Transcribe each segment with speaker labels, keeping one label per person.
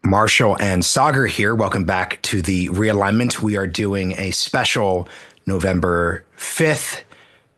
Speaker 1: Marshall and Saagar here. Welcome back to the Realignment. We are doing a special November 5th,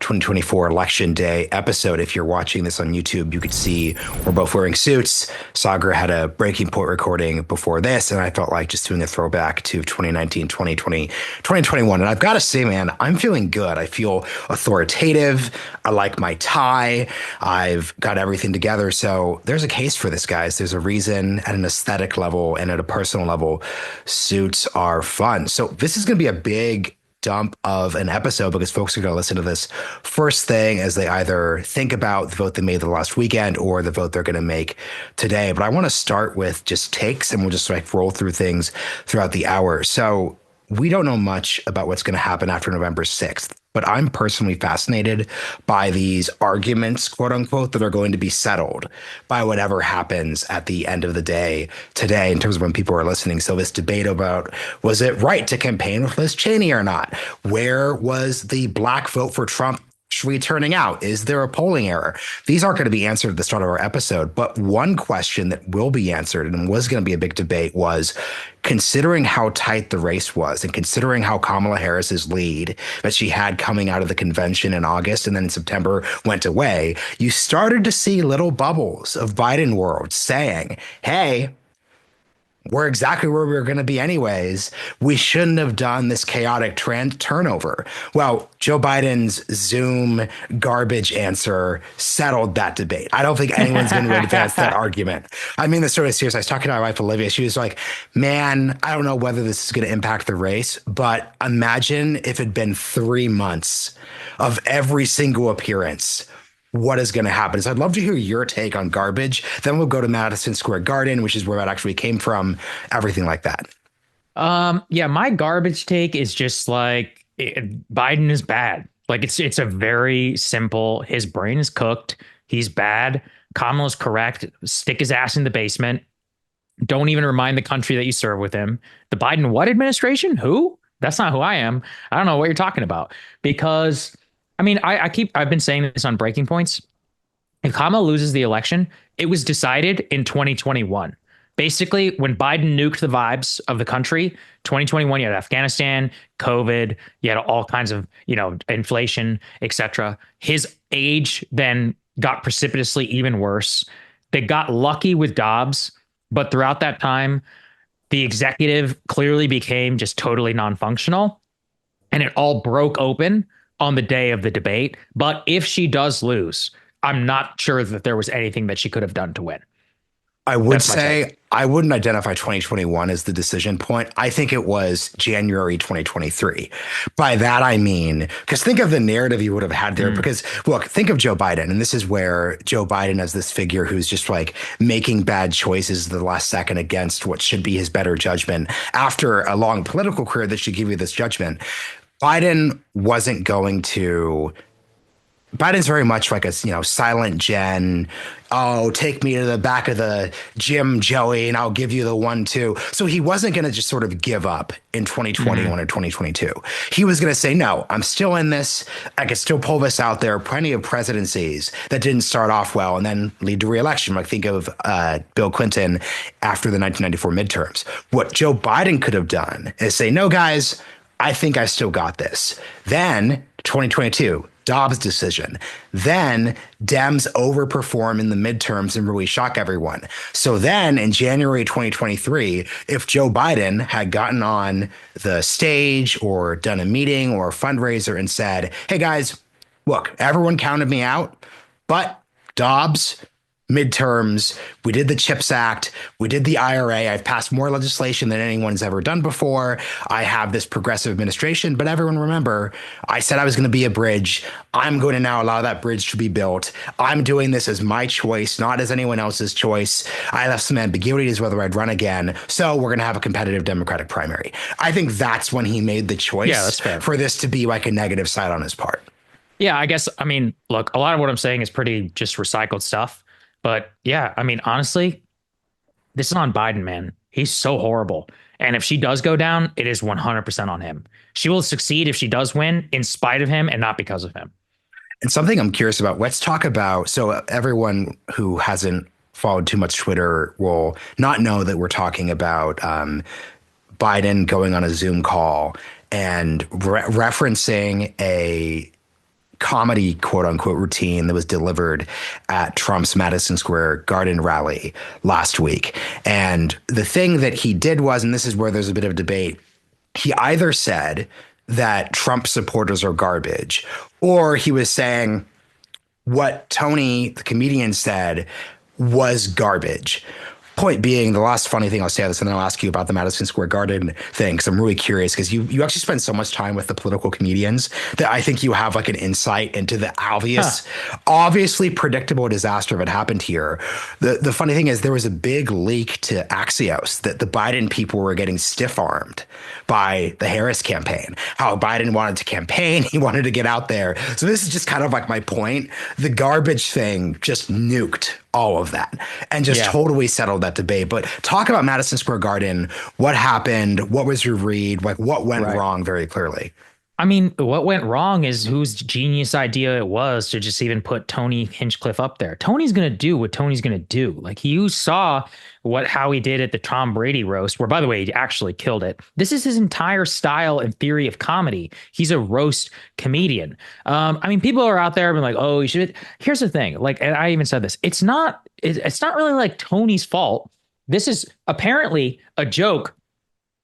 Speaker 1: 2024 Election Day episode. If you're watching this on YouTube, you could see we're both wearing suits. Saagar had a breaking point recording before this, and I felt like just doing a throwback to 2019, 2020, 2021. And I've got to say, man, I'm feeling good. I feel authoritative. I like my tie. I've got everything together. So there's a case for this, guys. There's a reason at an aesthetic level and at a personal level, suits are fun. So this is going to be a big dump of an episode because folks are going to listen to this first thing as they either think about the vote they made the last weekend or the vote they're going to make today. But I want to start with just takes, and we'll just like roll through things throughout the hour. So we don't know much about what's going to happen after November 6th, but I'm personally fascinated by these arguments, quote unquote, that are going to be settled by whatever happens at the end of the day today in terms of when people are listening. So this debate about, was it right to campaign with Liz Cheney or not? Where was the black vote for Trump actually turning out? Is there a polling error? These aren't going to be answered at the start of our episode, but one question that will be answered and was going to be a big debate was, considering how tight the race was and considering how Kamala Harris's lead that she had coming out of the convention in August and then in September went away, you started to see little bubbles of Biden world saying, hey, we're exactly where we were going to be anyways. We shouldn't have done this chaotic turnover. Well, Joe Biden's Zoom garbage answer settled that debate. I don't think anyone's going to advance that argument. I mean, this sort of serious. I was talking to my wife, Olivia. She was like, man, I don't know whether this is going to impact the race, but imagine if it'd been 3 months of every single appearance. What is going to happen? So I'd love to hear your take on garbage. Then we'll go to Madison Square Garden, which is where that actually came from, everything like that.
Speaker 2: Yeah, my garbage take is just like Biden is bad. Like it's a very simple. His brain is cooked. He's bad. Kamala's correct. Stick his ass in the basement. Don't even remind the country that you serve with him. The Biden what administration? Who? That's not who I am. I don't know what you're talking about. Because I mean, I've been saying this on Breaking Points. If Kamala loses the election, it was decided in 2021. Basically, when Biden nuked the vibes of the country, 2021, you had Afghanistan, COVID, you had all kinds of, inflation, etc. His age then got precipitously even worse. They got lucky with Dobbs, but throughout that time, the executive clearly became just totally non-functional, and it all broke open on the day of the debate. But if she does lose, I'm not sure that there was anything that she could have done to win.
Speaker 1: I would say I wouldn't identify 2021 as the decision point. I think it was January 2023. By that, I mean, because think of the narrative you would have had there. Because look, think of Joe Biden. And this is where Joe Biden as this figure who's just like making bad choices at the last second against what should be his better judgment after a long political career that should give you this judgment. Biden wasn't going to. Biden's very much like a, silent Jen. Oh, take me to the back of the gym, Joey, and I'll give you the 1-2. So he wasn't going to just sort of give up in 2021 or 2022. He was going to say, no, I'm still in this. I can still pull this out. There are plenty of presidencies that didn't start off well and then lead to re-election. Like think of Bill Clinton after the 1994 midterms. What Joe Biden could have done is say, no, guys, I think I still got this. Then 2022, Dobbs decision. Then Dems overperform in the midterms and really shock everyone. So then in January 2023, if Joe Biden had gotten on the stage or done a meeting or a fundraiser and said, hey guys, look, everyone counted me out, but Dobbs, midterms, we did the CHIPS Act, we did the IRA, I've passed more legislation than anyone's ever done before, I have this progressive administration, but everyone remember, I said I was going to be a bridge, I'm going to now allow that bridge to be built, I'm doing this as my choice, not as anyone else's choice, I left some ambiguity as whether I'd run again, so we're going to have a competitive Democratic primary. I think that's when he made the choice for this to be like a negative side on his part.
Speaker 2: Yeah, I mean, look, a lot of what I'm saying is pretty just recycled stuff. But yeah, I mean, honestly, this is on Biden, man. He's so horrible. And if she does go down, it is 100% on him. She will succeed if she does win in spite of him and not because of him.
Speaker 1: And something I'm curious about, let's talk about, so everyone who hasn't followed too much Twitter will not know that we're talking about Biden going on a Zoom call and referencing a comedy quote unquote routine that was delivered at Trump's Madison Square Garden rally last week. And the thing that he did was, and this is where there's a bit of debate, he either said that Trump supporters are garbage, or he was saying what Tony, the comedian, said was garbage. Point being, the last funny thing I'll say on this, and then I'll ask you about the Madison Square Garden thing, because I'm really curious, because you actually spend so much time with the political comedians that I think you have like an insight into the obviously predictable disaster that happened here. The funny thing is there was a big leak to Axios that the Biden people were getting stiff-armed by the Harris campaign, how Biden wanted to campaign, he wanted to get out there. So this is just kind of like my point. The garbage thing just nuked all of that and just totally settled that debate. But talk about Madison Square Garden. What happened? What was your read? Like what went wrong very clearly?
Speaker 2: I mean, what went wrong is whose genius idea it was to just even put Tony Hinchcliffe up there. Tony's going to do what Tony's going to do. Like you saw how he did at the Tom Brady roast, where, by the way, he actually killed it. This is his entire style and theory of comedy. He's a roast comedian. I mean, people are out there being like, oh, you should. Here's the thing. Like, and I even said this. It's not really like Tony's fault. This is apparently a joke,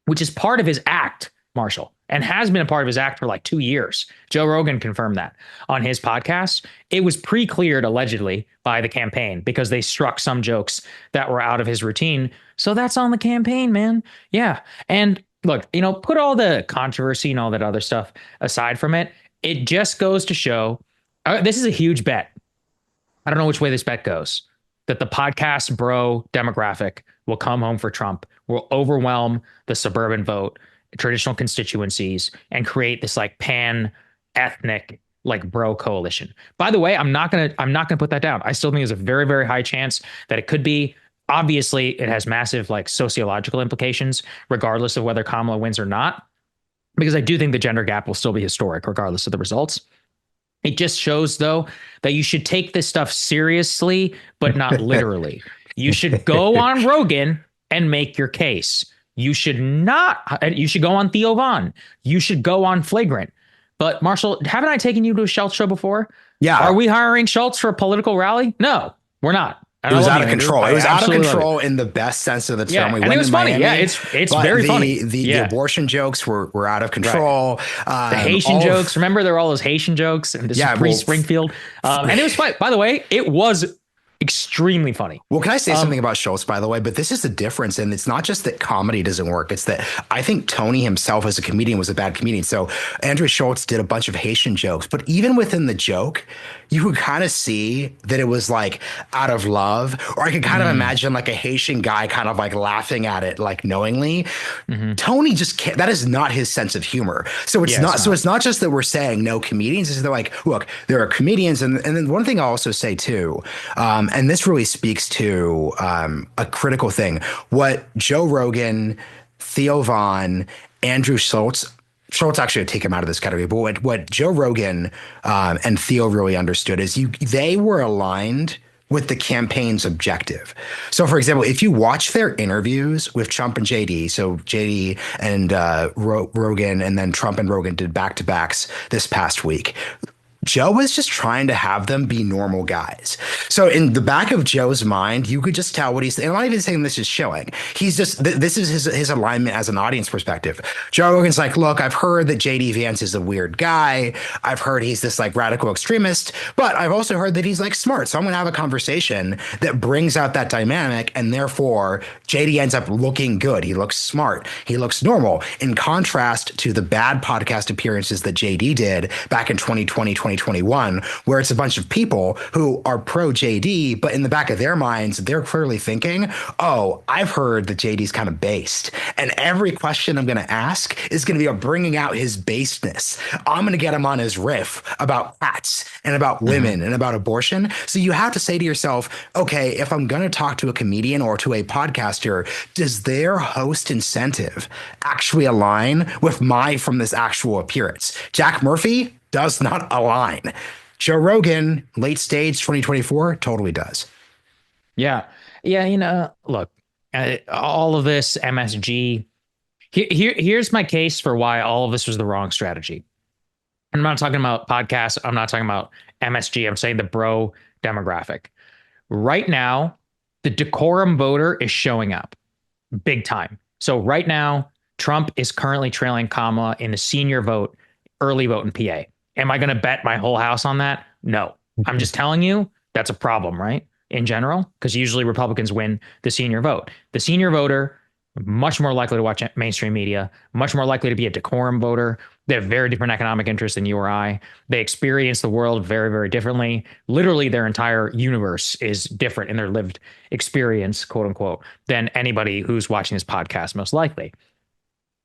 Speaker 2: which is part of his act, Marshall, and has been a part of his act for like 2 years. Joe Rogan confirmed that on his podcast. It was pre-cleared allegedly by the campaign because they struck some jokes that were out of his routine. So that's on the campaign, man. Yeah. And look, put all the controversy and all that other stuff aside from it. It just goes to show this is a huge bet. I don't know which way this bet goes, that the podcast bro demographic will come home for Trump, will overwhelm the suburban vote, traditional constituencies, and create this like pan ethnic like bro coalition. By the way, I'm not gonna put that down. I still think there's a very, very high chance that it could be. Obviously, it has massive like sociological implications, regardless of whether Kamala wins or not, because I do think the gender gap will still be historic, regardless of the results. It just shows, though, that you should take this stuff seriously, but not literally. You should go on Rogan and make your case. You should go on Theo Von. You should go on Flagrant. But Marshall, haven't I taken you to a Schultz show before?
Speaker 1: Yeah.
Speaker 2: Are we hiring Schultz for a political rally? No, we're not.
Speaker 1: It was out of control. It was out of control in the best sense of the term.
Speaker 2: Yeah, and it was funny. Yeah, it's very funny.
Speaker 1: The abortion jokes were out of control.
Speaker 2: Right. The Haitian jokes. Remember, there were all those Haitian jokes, and this is pre-Springfield. And it was fun. By the way, it was extremely funny.
Speaker 1: Well, can I say something about Schultz, by the way? But this is the difference. And it's not just that comedy doesn't work. It's that I think Tony himself as a comedian was a bad comedian. So Andrew Schultz did a bunch of Haitian jokes. But even within the joke, you could kind of see that it was like out of love. Or I could kind of imagine like a Haitian guy kind of like laughing at it, like knowingly. Tony just can't. That is not his sense of humor. So it's not. So it's not just that we're saying no comedians. It's they're like, look, there are comedians. And then one thing I'll also say, too, and this really speaks to a critical thing. What Joe Rogan, Theo Von, Andrew Schultz actually would take him out of this category, but what Joe Rogan and Theo really understood is they were aligned with the campaign's objective. So, for example, if you watch their interviews with Trump and JD, so JD and Rogan, and then Trump and Rogan did back-to-backs this past week, Joe was just trying to have them be normal guys. So in the back of Joe's mind, you could just tell what he's, and I'm not even saying this is showing. He's just, this is his alignment as an audience perspective. Joe Rogan's like, look, I've heard that JD Vance is a weird guy. I've heard he's this like radical extremist, but I've also heard that he's like smart. So I'm going to have a conversation that brings out that dynamic. And therefore JD ends up looking good. He looks smart. He looks normal, in contrast to the bad podcast appearances that JD did back in 2020, 2021, where it's a bunch of people who are pro JD, but in the back of their minds, they're clearly thinking, oh, I've heard that JD's kind of based. And every question I'm going to ask is going to be about bringing out his baseness. I'm going to get him on his riff about cats and about women and about abortion. So you have to say to yourself, okay, if I'm going to talk to a comedian or to a podcaster, does their host incentive actually align with my from this actual appearance? Jack Murphy does not align. Joe Rogan, late stage 2024, totally does.
Speaker 2: Yeah. Yeah. Look, all of this MSG. Here's my case for why all of this was the wrong strategy. I'm not talking about podcasts. I'm not talking about MSG. I'm saying the bro demographic. Right now, the decorum voter is showing up big time. So right now, Trump is currently trailing Kamala in the senior vote, early vote in PA. Am I going to bet my whole house on that? No. I'm just telling you that's a problem, right? In general, because usually Republicans win the senior vote. The senior voter, much more likely to watch mainstream media, much more likely to be a decorum voter. They have very different economic interests than you or I. They experience the world very, very differently. Literally, their entire universe is different in their lived experience, quote unquote, than anybody who's watching this podcast, most likely.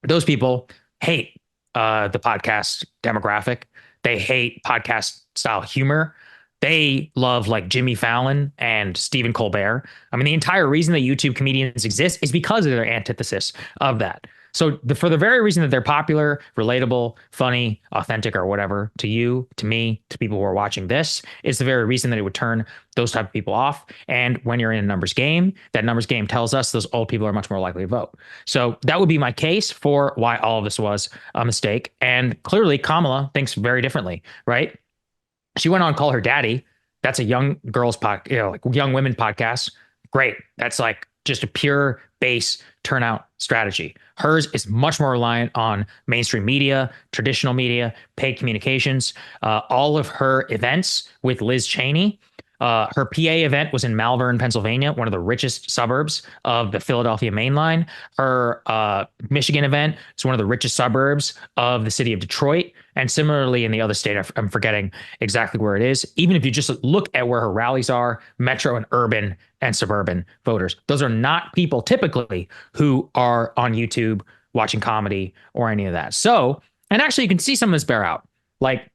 Speaker 2: Those people hate the podcast demographic. They hate podcast style humor. They love like Jimmy Fallon and Stephen Colbert. I mean, the entire reason that YouTube comedians exist is because of their antithesis of that. So for the very reason that they're popular, relatable, funny, authentic, or whatever to you, to me, to people who are watching this, is the very reason that it would turn those type of people off. And when you're in a numbers game, that numbers game tells us those old people are much more likely to vote. So that would be my case for why all of this was a mistake. And clearly, Kamala thinks very differently, right? She went on Call Her Daddy. That's a young girls like young women podcast. Great. That's like just a pure base turnout strategy. Hers is much more reliant on mainstream media, traditional media, paid communications. All of her events with Liz Cheney. Her PA event was in Malvern, Pennsylvania, one of the richest suburbs of the Philadelphia main line. Her Michigan event is one of the richest suburbs of the city of Detroit. And similarly, in the other state, I'm forgetting exactly where it is. Even if you just look at where her rallies are, metro and urban and suburban voters, those are not people typically who are on YouTube watching comedy or any of that. So, and actually, you can see some of this bear out. Like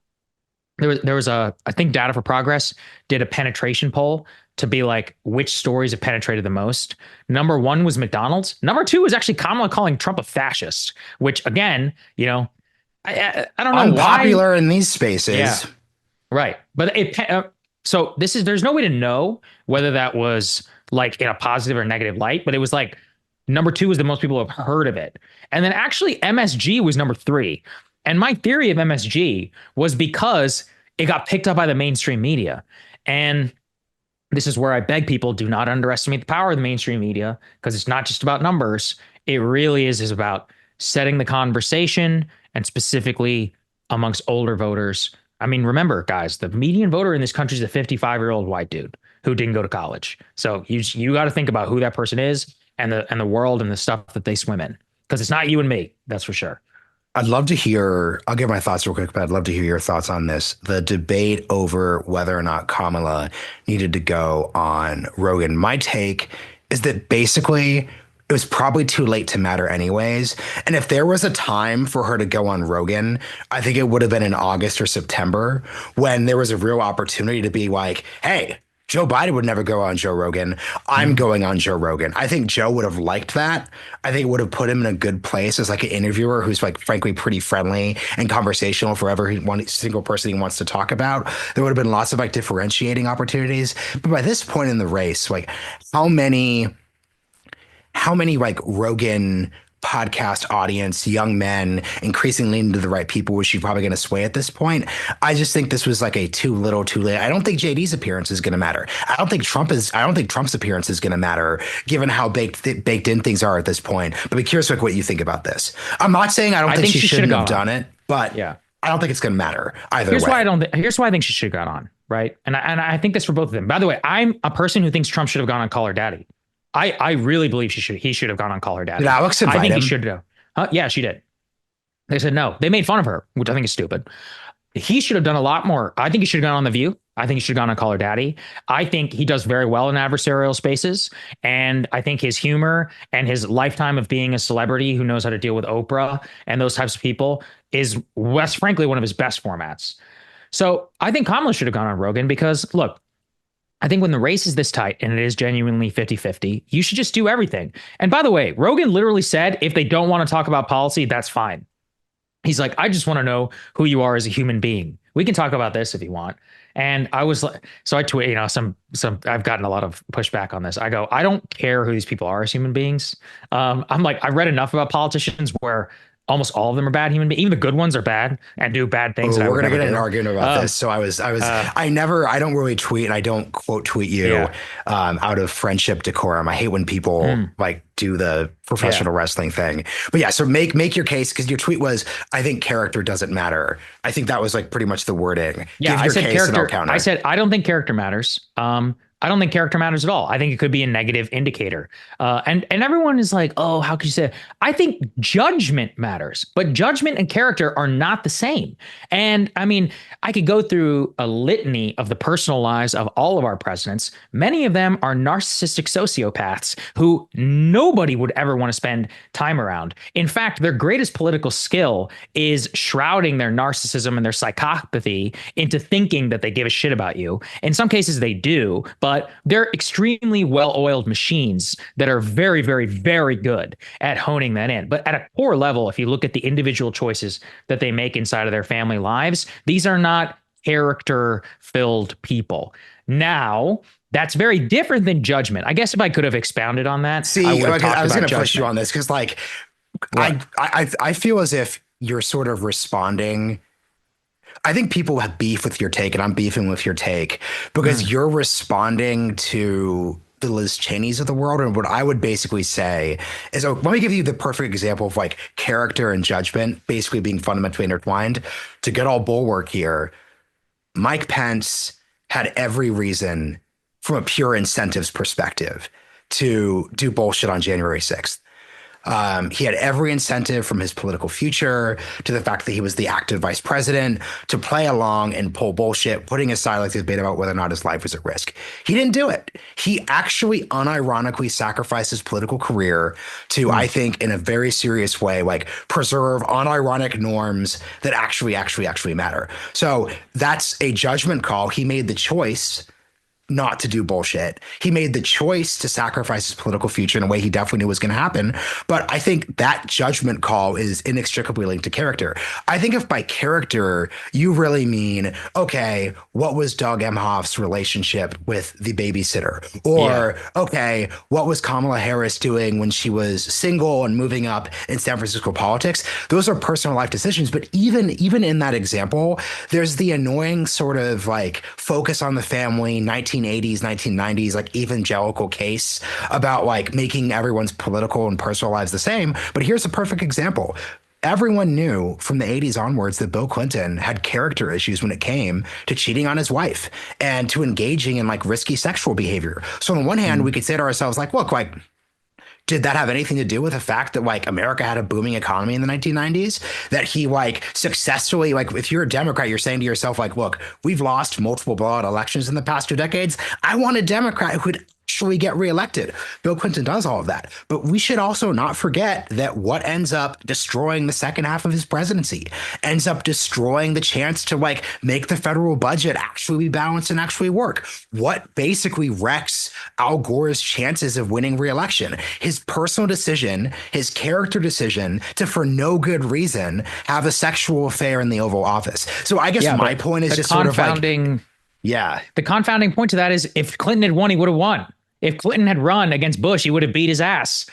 Speaker 2: there was I think Data for Progress did a penetration poll to be like which stories have penetrated the most. Number one was McDonald's. Number two was actually Kamala calling Trump a fascist, which again, I don't know why.
Speaker 1: Unpopular in these spaces.
Speaker 2: Yeah, right. But so there's no way to know whether that was like in a positive or negative light, but it was like number two was the most people have heard of it. And then actually MSG was number three. And my theory of MSG was because it got picked up by the mainstream media. And this is where I beg people, do not underestimate the power of the mainstream media, because it's not just about numbers. It really is about setting the conversation, and specifically amongst older voters. I mean, remember, guys, the median voter in this country is a 55-year-old white dude who didn't go to college. So you got to think about who that person is and the world and the stuff that they swim in, because it's not you and me. That's for sure.
Speaker 1: I'd love to hear, I'll give my thoughts real quick, but I'd love to hear your thoughts on this. The debate over whether or not Kamala needed to go on Rogan. My take is that basically it was probably too late to matter anyways. And if there was a time for her to go on Rogan, I think it would have been in August or September, when there was a real opportunity to be like, hey, Joe Biden would never go on Joe Rogan. I'm going on Joe Rogan. I think Joe would have liked that. I think it would have put him in a good place as like an interviewer who's like frankly pretty friendly and conversational for every single person he wants to talk about. There would have been lots of like differentiating opportunities. But by this point in the race, like how many like Rogan podcast audience, young men, increasingly into the right people, was she probably going to sway at this point? I just think this was like a too little, too late. I don't think JD's appearance is going to matter. I don't think Trump's appearance is going to matter, given how baked in things are at this point. But be curious like what you think about this. I'm not saying I don't think she shouldn't have done it, but yeah, I don't think it's going to matter either way.
Speaker 2: Here's why I think she should have gone on, right? And I think this for both of them. By the way, I'm a person who thinks Trump should have gone on Call Her Daddy. I really believe he should have gone on Call Her Daddy.
Speaker 1: Did Alex invite him?
Speaker 2: I think he should have. Yeah, she did. They said no. They made fun of her, which I think is stupid. He should have done a lot more. I think he should have gone on The View. I think he should have gone on Call Her Daddy. I think he does very well in adversarial spaces. And I think his humor and his lifetime of being a celebrity who knows how to deal with Oprah and those types of people is, West, frankly, one of his best formats. So I think Kamala should have gone on Rogan because, look, I think when the race is this tight and it is genuinely 50-50, you should just do everything. And by the way, Rogan literally said, if they don't want to talk about policy, that's fine. He's like, I just want to know who you are as a human being. We can talk about this if you want. And I was like, so I tweet, I've gotten a lot of pushback on this. I go, I don't care who these people are as human beings. I'm like, I read enough about politicians where almost all of them are bad human beings. Even the good ones are bad and do bad things
Speaker 1: Oh,
Speaker 2: that I
Speaker 1: we're
Speaker 2: would
Speaker 1: gonna
Speaker 2: never
Speaker 1: get in an
Speaker 2: do.
Speaker 1: argument about this. So I don't really tweet and I don't quote tweet you
Speaker 2: Yeah.
Speaker 1: out of friendship decorum. I hate when people
Speaker 2: Mm,
Speaker 1: like do the
Speaker 2: yeah.
Speaker 1: professional wrestling thing. But yeah, so make your case because your tweet was, I think character doesn't matter. I think that was like pretty much the wording.
Speaker 2: Yeah,
Speaker 1: Give
Speaker 2: I
Speaker 1: your
Speaker 2: said
Speaker 1: case and I'll
Speaker 2: character. I
Speaker 1: counter.
Speaker 2: said I don't think character matters. I don't think character matters at all. I think it could be a negative indicator. And everyone is like, oh, how could you say that? I think judgment matters, but judgment and character are not the same. And I mean, I could go through a litany of the personal lives of all of our presidents. Many of them are narcissistic sociopaths who nobody would ever want to spend time around. In fact, their greatest political skill is shrouding their narcissism and their psychopathy into thinking that they give a shit about you. In some cases, they do, but they're extremely well-oiled machines that are very, very, very good at honing that in. But at a core level, if you look at the individual choices that they make inside of their family lives, these are not character-filled people. Now, that's very different than judgment. I guess if I could have expounded on that, I
Speaker 1: See,
Speaker 2: would have
Speaker 1: okay,
Speaker 2: talked
Speaker 1: I was
Speaker 2: about
Speaker 1: gonna push you
Speaker 2: judgment.
Speaker 1: on this because like
Speaker 2: What?
Speaker 1: I feel as if you're sort of responding. I think people have beef with your take, and I'm beefing with your take because
Speaker 2: Mm,
Speaker 1: you're responding to the Liz Cheneys of the world. And what I would basically say is, oh, let me give you the perfect example of like character and judgment basically being fundamentally intertwined. To get all bulwark here, Mike Pence had every reason from a pure incentives perspective to do bullshit on January 6th. He had every incentive from his political future to the fact that he was the active vice president to play along and pull bullshit, putting aside like the debate about whether or not his life was at risk. He didn't do it. He actually unironically sacrificed his political career to, I
Speaker 2: mm.
Speaker 1: think, in a very serious way, like preserve unironic norms that actually matter. So that's a judgment call. He made the choice not to do bullshit. He made the choice to sacrifice his political future in a way he definitely knew was going to happen. But I think that judgment call is inextricably linked to character. I think if by character you really mean, okay, what was Doug Emhoff's relationship with the babysitter?
Speaker 2: Yeah.
Speaker 1: Or, okay, what was Kamala Harris doing when she was single and moving up in San Francisco politics? Those are personal life decisions. But even in that example, there's the annoying sort of like focus on the family, 1980s, 1990s, like evangelical case about like making everyone's political and personal lives the same. But here's a perfect example. Everyone knew from the 80s onwards that Bill Clinton had character issues when it came to cheating on his wife and to engaging in like risky sexual behavior. So on one hand, we
Speaker 2: Mm.
Speaker 1: could say to ourselves, like, look, like, did that have anything to do with the fact that like America had a booming economy in the 1990s? That he like successfully, like if you're a Democrat, you're saying to yourself, like, look, we've lost multiple blowout elections in the past 2 decades. I want a Democrat who could actually get reelected. Bill Clinton does all of that. But we should also not forget that what ends up destroying the second half of his presidency ends up destroying the chance to like make the federal budget actually be balanced and actually work. What basically wrecks Al Gore's chances of winning reelection? His personal decision, his character decision to, for no good reason, have a sexual affair in the Oval Office. So I guess
Speaker 2: Yeah,
Speaker 1: my
Speaker 2: but
Speaker 1: point is
Speaker 2: the
Speaker 1: just sort of like,
Speaker 2: confounding
Speaker 1: yeah,
Speaker 2: the confounding point to that is if Clinton had won, he would have won. If Clinton had run against Bush, he would have beat his ass.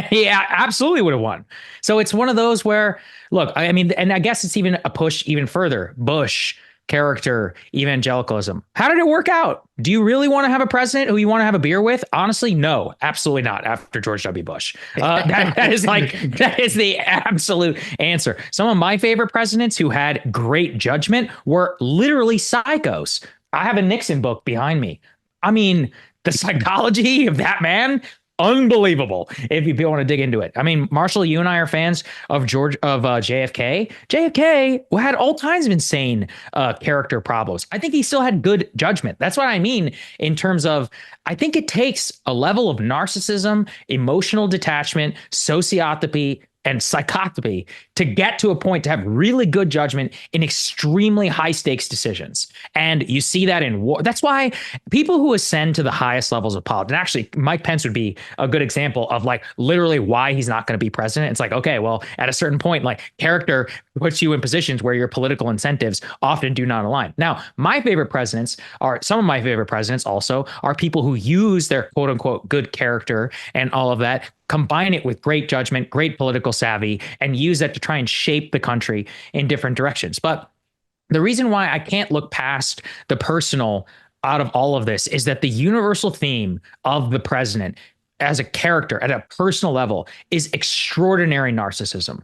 Speaker 2: He absolutely would have won. So it's one of those where, look, I mean, and I guess it's even a push even further. Bush, character, evangelicalism. How did it work out? Do you really want to have a president who you want to have a beer with? Honestly, no, absolutely not. After George W. Bush, that is like that is the absolute answer. Some of my favorite presidents who had great judgment were literally psychos. I have a Nixon book behind me. I mean, the psychology of that man, unbelievable. If you want to dig into it, I mean, Marshall, you and I are fans of JFK. JFK had all kinds of insane character problems. I think he still had good judgment. That's what I mean in terms of. I think it takes a level of narcissism, emotional detachment, sociopathy, and psychopathy to get to a point to have really good judgment in extremely high stakes decisions. And you see that in war. That's why people who ascend to the highest levels of politics, and actually Mike Pence would be a good example of like literally why he's not going to be president. It's like, okay, well, at a certain point, like character puts you in positions where your political incentives often do not align. Now, some of my favorite presidents also are people who use their quote unquote good character and all of that, combine it with great judgment, great political savvy, and use that to try and shape the country in different directions. But the reason why I can't look past the personal out of all of this is that the universal theme of the president as a character at a personal level is extraordinary narcissism.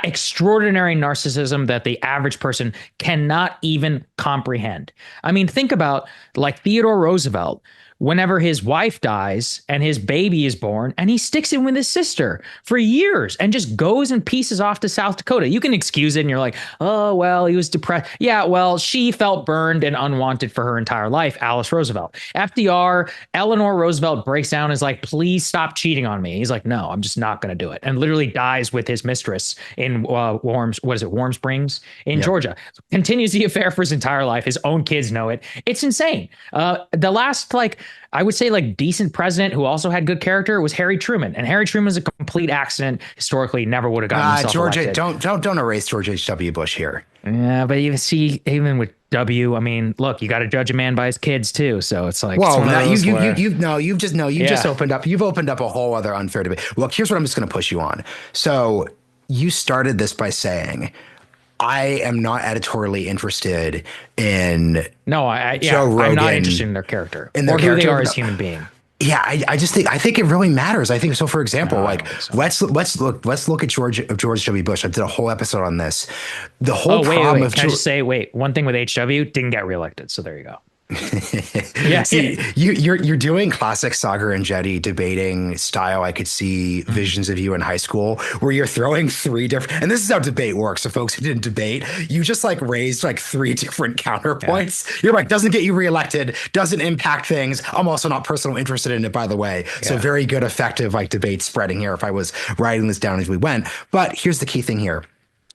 Speaker 2: Extraordinary narcissism that the average person cannot even comprehend. I mean, think about like Theodore Roosevelt. Whenever his wife dies and his baby is born, and he sticks it with his sister for years and just goes and pieces off to South Dakota. You can excuse it and you're like, oh, well, he was depressed. Yeah, well, she felt burned and unwanted for her entire life, Alice Roosevelt. FDR, Eleanor Roosevelt breaks down and is like, please stop cheating on me. He's like, no, I'm just not going to do it. And literally dies with his mistress in Warm Springs in Georgia. Continues the affair for his entire life. His own kids know it. It's insane. The last, I would say decent president who also had good character was Harry Truman, and Harry Truman was a complete accident. Historically, never would have gotten himself elected.
Speaker 1: Don't erase George H.W. Bush here.
Speaker 2: Yeah, but you see, even with W, I mean, look, you got to judge a man by his kids too. So it's like,
Speaker 1: well, you've just opened up a whole other unfair debate. Look, here's what I'm just going to push you on. So you started this by saying, I am not editorially interested in Joe Rogan.
Speaker 2: I'm not interested in their character or who they are as human being.
Speaker 1: Yeah, I think it really matters. I think so. For example, let's look at George W. Bush. I did a whole episode on this. The whole problem of
Speaker 2: can I just say, one thing with HW, didn't get reelected. So there you go.
Speaker 1: Yeah, see, you're doing classic Saagar and Enjeti debating style. I could see visions of you in high school where you're throwing three different, and this is how debate works. So folks who didn't debate, you just raised three different counterpoints. Yeah. You're like, doesn't get you reelected, doesn't impact things. I'm also not personally interested in it, by the way. Yeah. So very good, effective debate spreading here if I was writing this down as we went. But here's the key thing here.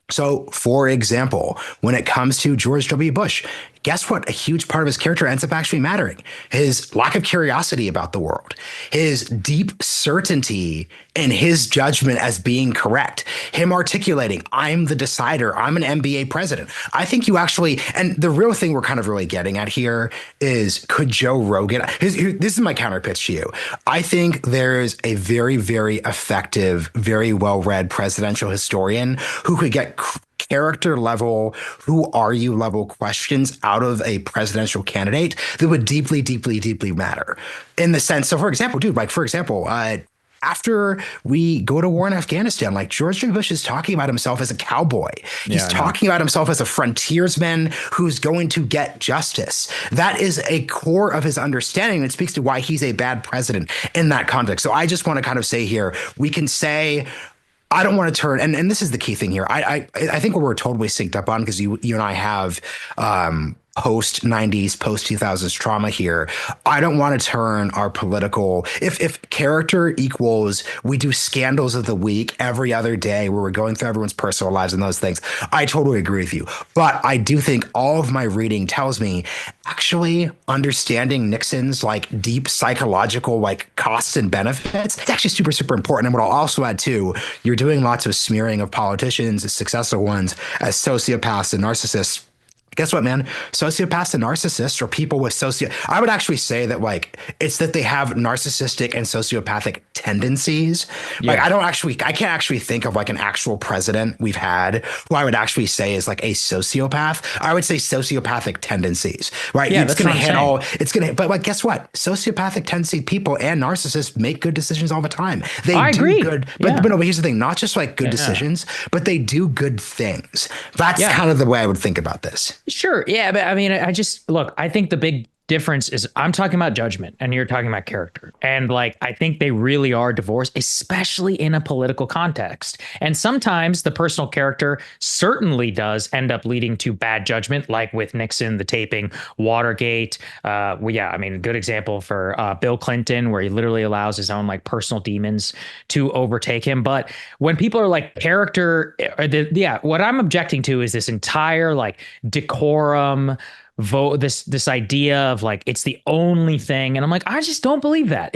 Speaker 1: So, for example, when it comes to George W. Bush, guess what? A huge part of his character ends up actually mattering. His lack of curiosity about the world, his deep certainty in his judgment as being correct, him articulating, I'm the decider, I'm an MBA president. I think you actually, and the real thing we're kind of really getting at here is, could Joe Rogan, this is my counter pitch to you. I think there's a very, very effective, very well-read presidential historian who could get character level, who are you level questions out of a presidential candidate that would deeply, deeply, deeply matter. In the sense, so for example, after we go to war in Afghanistan, George W. Bush is talking about himself as a cowboy. He's talking about himself as a frontiersman who's going to get justice. That is a core of his understanding. It speaks to why he's a bad president in that context. So I just want to kind of say here, we can say, I don't want to turn, and this is the key thing here. I think what we're totally synced up on, because you and I have post 90s, post 2000s trauma here. I don't want to turn our political, if character equals, we do scandals of the week every other day where we're going through everyone's personal lives and those things. I totally agree with you. But I do think all of my reading tells me actually understanding Nixon's deep psychological costs and benefits, it's actually super, super important. And what I'll also add too, you're doing lots of smearing of politicians, successful ones, as sociopaths and narcissists. Guess what, man? Sociopaths and narcissists are people with I would actually say that it's that they have narcissistic and sociopathic tendencies. Yeah. I can't actually think of an actual president we've had who I would actually say is a sociopath. I would say sociopathic tendencies, right?
Speaker 2: Yeah,
Speaker 1: but guess what? Sociopathic tendency people and narcissists make good decisions all the time. I agree. Good, but here's the thing, not just good decisions, but they do good things. That's kind of the way I would think about this.
Speaker 2: Sure. Yeah. But I mean, I think the big difference is I'm talking about judgment and you're talking about character. And like, I think they really are divorced, especially in a political context. And sometimes the personal character certainly does end up leading to bad judgment, like with Nixon, the taping, Watergate. Well, yeah, I mean, good example for Bill Clinton, where he literally allows his own like personal demons to overtake him. But when people are like character, yeah, what I'm objecting to is this entire like decorum vote, this idea of like it's the only thing, and I'm like, I just don't believe that.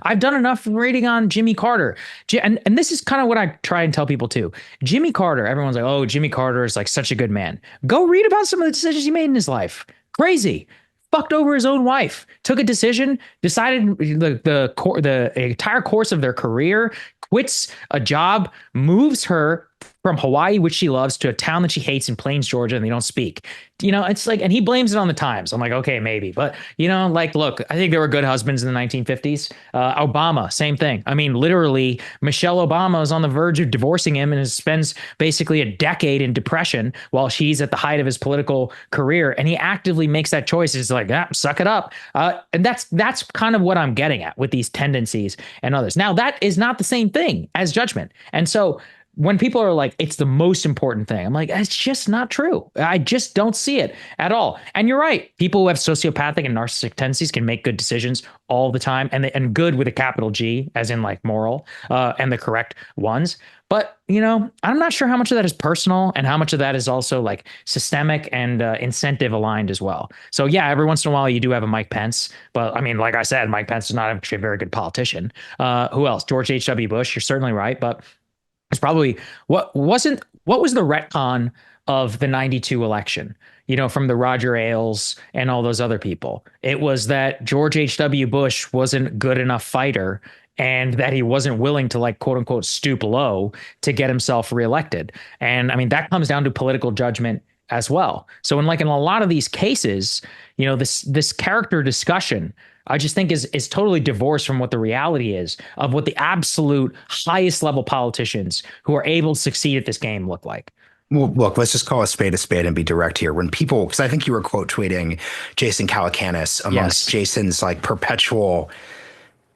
Speaker 2: I've done enough reading on Jimmy Carter, and this is kind of what I try and tell people too. Jimmy Carter, everyone's like, oh, Jimmy Carter is like such a good man. Go read about some of the decisions he made in his life. Crazy. Fucked over his own wife, took a decision, decided the entire course of their career, quits a job, moves her from Hawaii, which she loves, to a town that she hates in Plains, Georgia, and they don't speak. It's like, and he blames it on the times. I'm like, okay, maybe. But, like, look, I think there were good husbands in the 1950s. Obama, same thing. I mean, literally, Michelle Obama is on the verge of divorcing him and spends basically a decade in depression while she's at the height of his political career. And he actively makes that choice. He's like, suck it up. And that's kind of what I'm getting at with these tendencies and others. Now, that is not the same thing as judgment. And so when people are like, it's the most important thing, I'm like, it's just not true. I just don't see it at all. And you're right. People who have sociopathic and narcissistic tendencies can make good decisions all the time, and good with a capital G, as in like moral, and the correct ones. But, I'm not sure how much of that is personal and how much of that is also like systemic and incentive aligned as well. So, yeah, every once in a while you do have a Mike Pence. But I mean, like I said, Mike Pence is not actually a very good politician. Who else? George H.W. Bush. You're certainly right. But it's probably what was the retcon of the 92 election, from the Roger Ailes and all those other people. It was that George H.W. Bush wasn't good enough fighter and that he wasn't willing to, like, quote unquote, stoop low to get himself reelected. And I mean, that comes down to political judgment as well. So in a lot of these cases, this character discussion, I just think is totally divorced from what the reality is of what the absolute highest level politicians who are able to succeed at this game look like.
Speaker 1: Well, look, let's just call a spade and be direct here. When people, because I think you were quote tweeting Jason Calacanis amongst Jason's like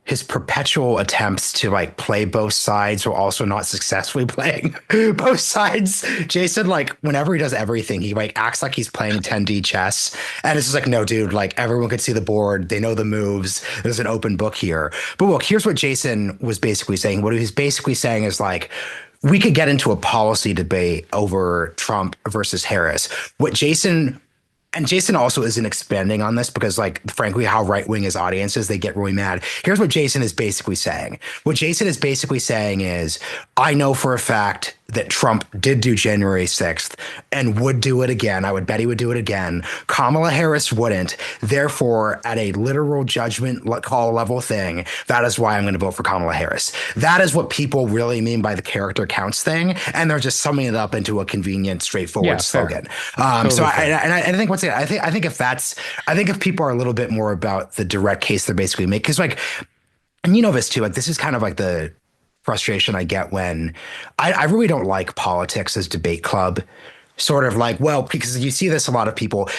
Speaker 1: his perpetual attempts to like play both sides while also not successfully playing both sides. Jason, like, whenever he does everything, he like acts like he's playing 10D chess. And it's just like, no, dude, like, everyone could see the board. They know the moves. There's an open book here. But look, here's what Jason was basically saying. What he was basically saying is like, we could get into a policy debate over Trump versus Harris. And Jason also isn't expanding on this because, like, frankly, how right-wing his audience is, they get really mad. Here's what Jason is basically saying. What Jason is basically saying is, I know for a fact that Trump did do January 6th and would do it again. I would bet he would do it again. Kamala Harris wouldn't. Therefore, at a literal judgment call level thing, that is why I'm going to vote for Kamala Harris. That is what people really mean by the character counts thing. And they're just summing it up into a convenient, straightforward slogan. So I think once again, I think if people are a little bit more about the direct case they're basically making, because like, and you know this too, like this is kind of like the frustration I get when I really don't like politics as debate club. Sort of like, well, because you see this a lot of people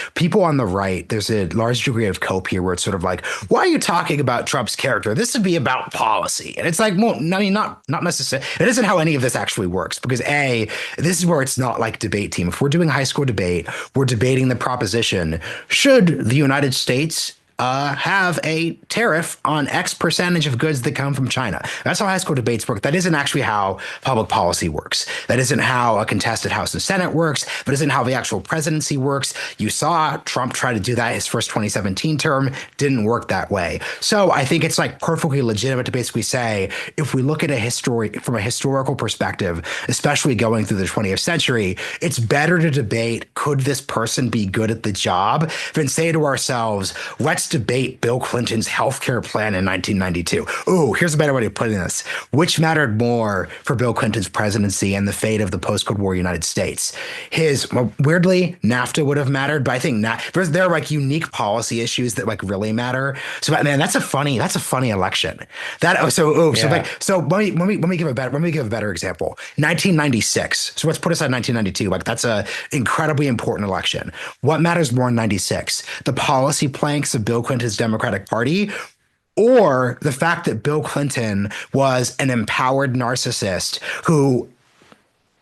Speaker 1: on the right, there's a large degree of cope here where it's sort of like, why are you talking about Trump's character? This would be about policy. And it's like, well, I mean, not necessarily. It isn't how any of this actually works because this is where it's not like debate team. If we're doing high school debate, we're debating the proposition, should the United States have a tariff on X percentage of goods that come from China. That's how high school debates work. That isn't actually how public policy works. That isn't how a contested House and Senate works. That isn't how the actual presidency works. You saw Trump try to do that his first 2017 term. Didn't work that way. So I think it's like perfectly legitimate to basically say, if we look at from a historical perspective, especially going through the 20th century, it's better to debate, could this person be good at the job, than say to ourselves, let's debate Bill Clinton's healthcare plan in 1992. Ooh, here's a better way of putting this. Which mattered more for Bill Clinton's presidency and the fate of the post-Cold War United States? Weirdly, NAFTA would have mattered, but I think there are like unique policy issues that like really matter. So man, that's a funny election. So let me give a better example. 1996. So let's put aside 1992. Like that's a incredibly important election. What matters more in 96? The policy planks of Bill Bill Clinton's Democratic Party, or the fact that Bill Clinton was an empowered narcissist who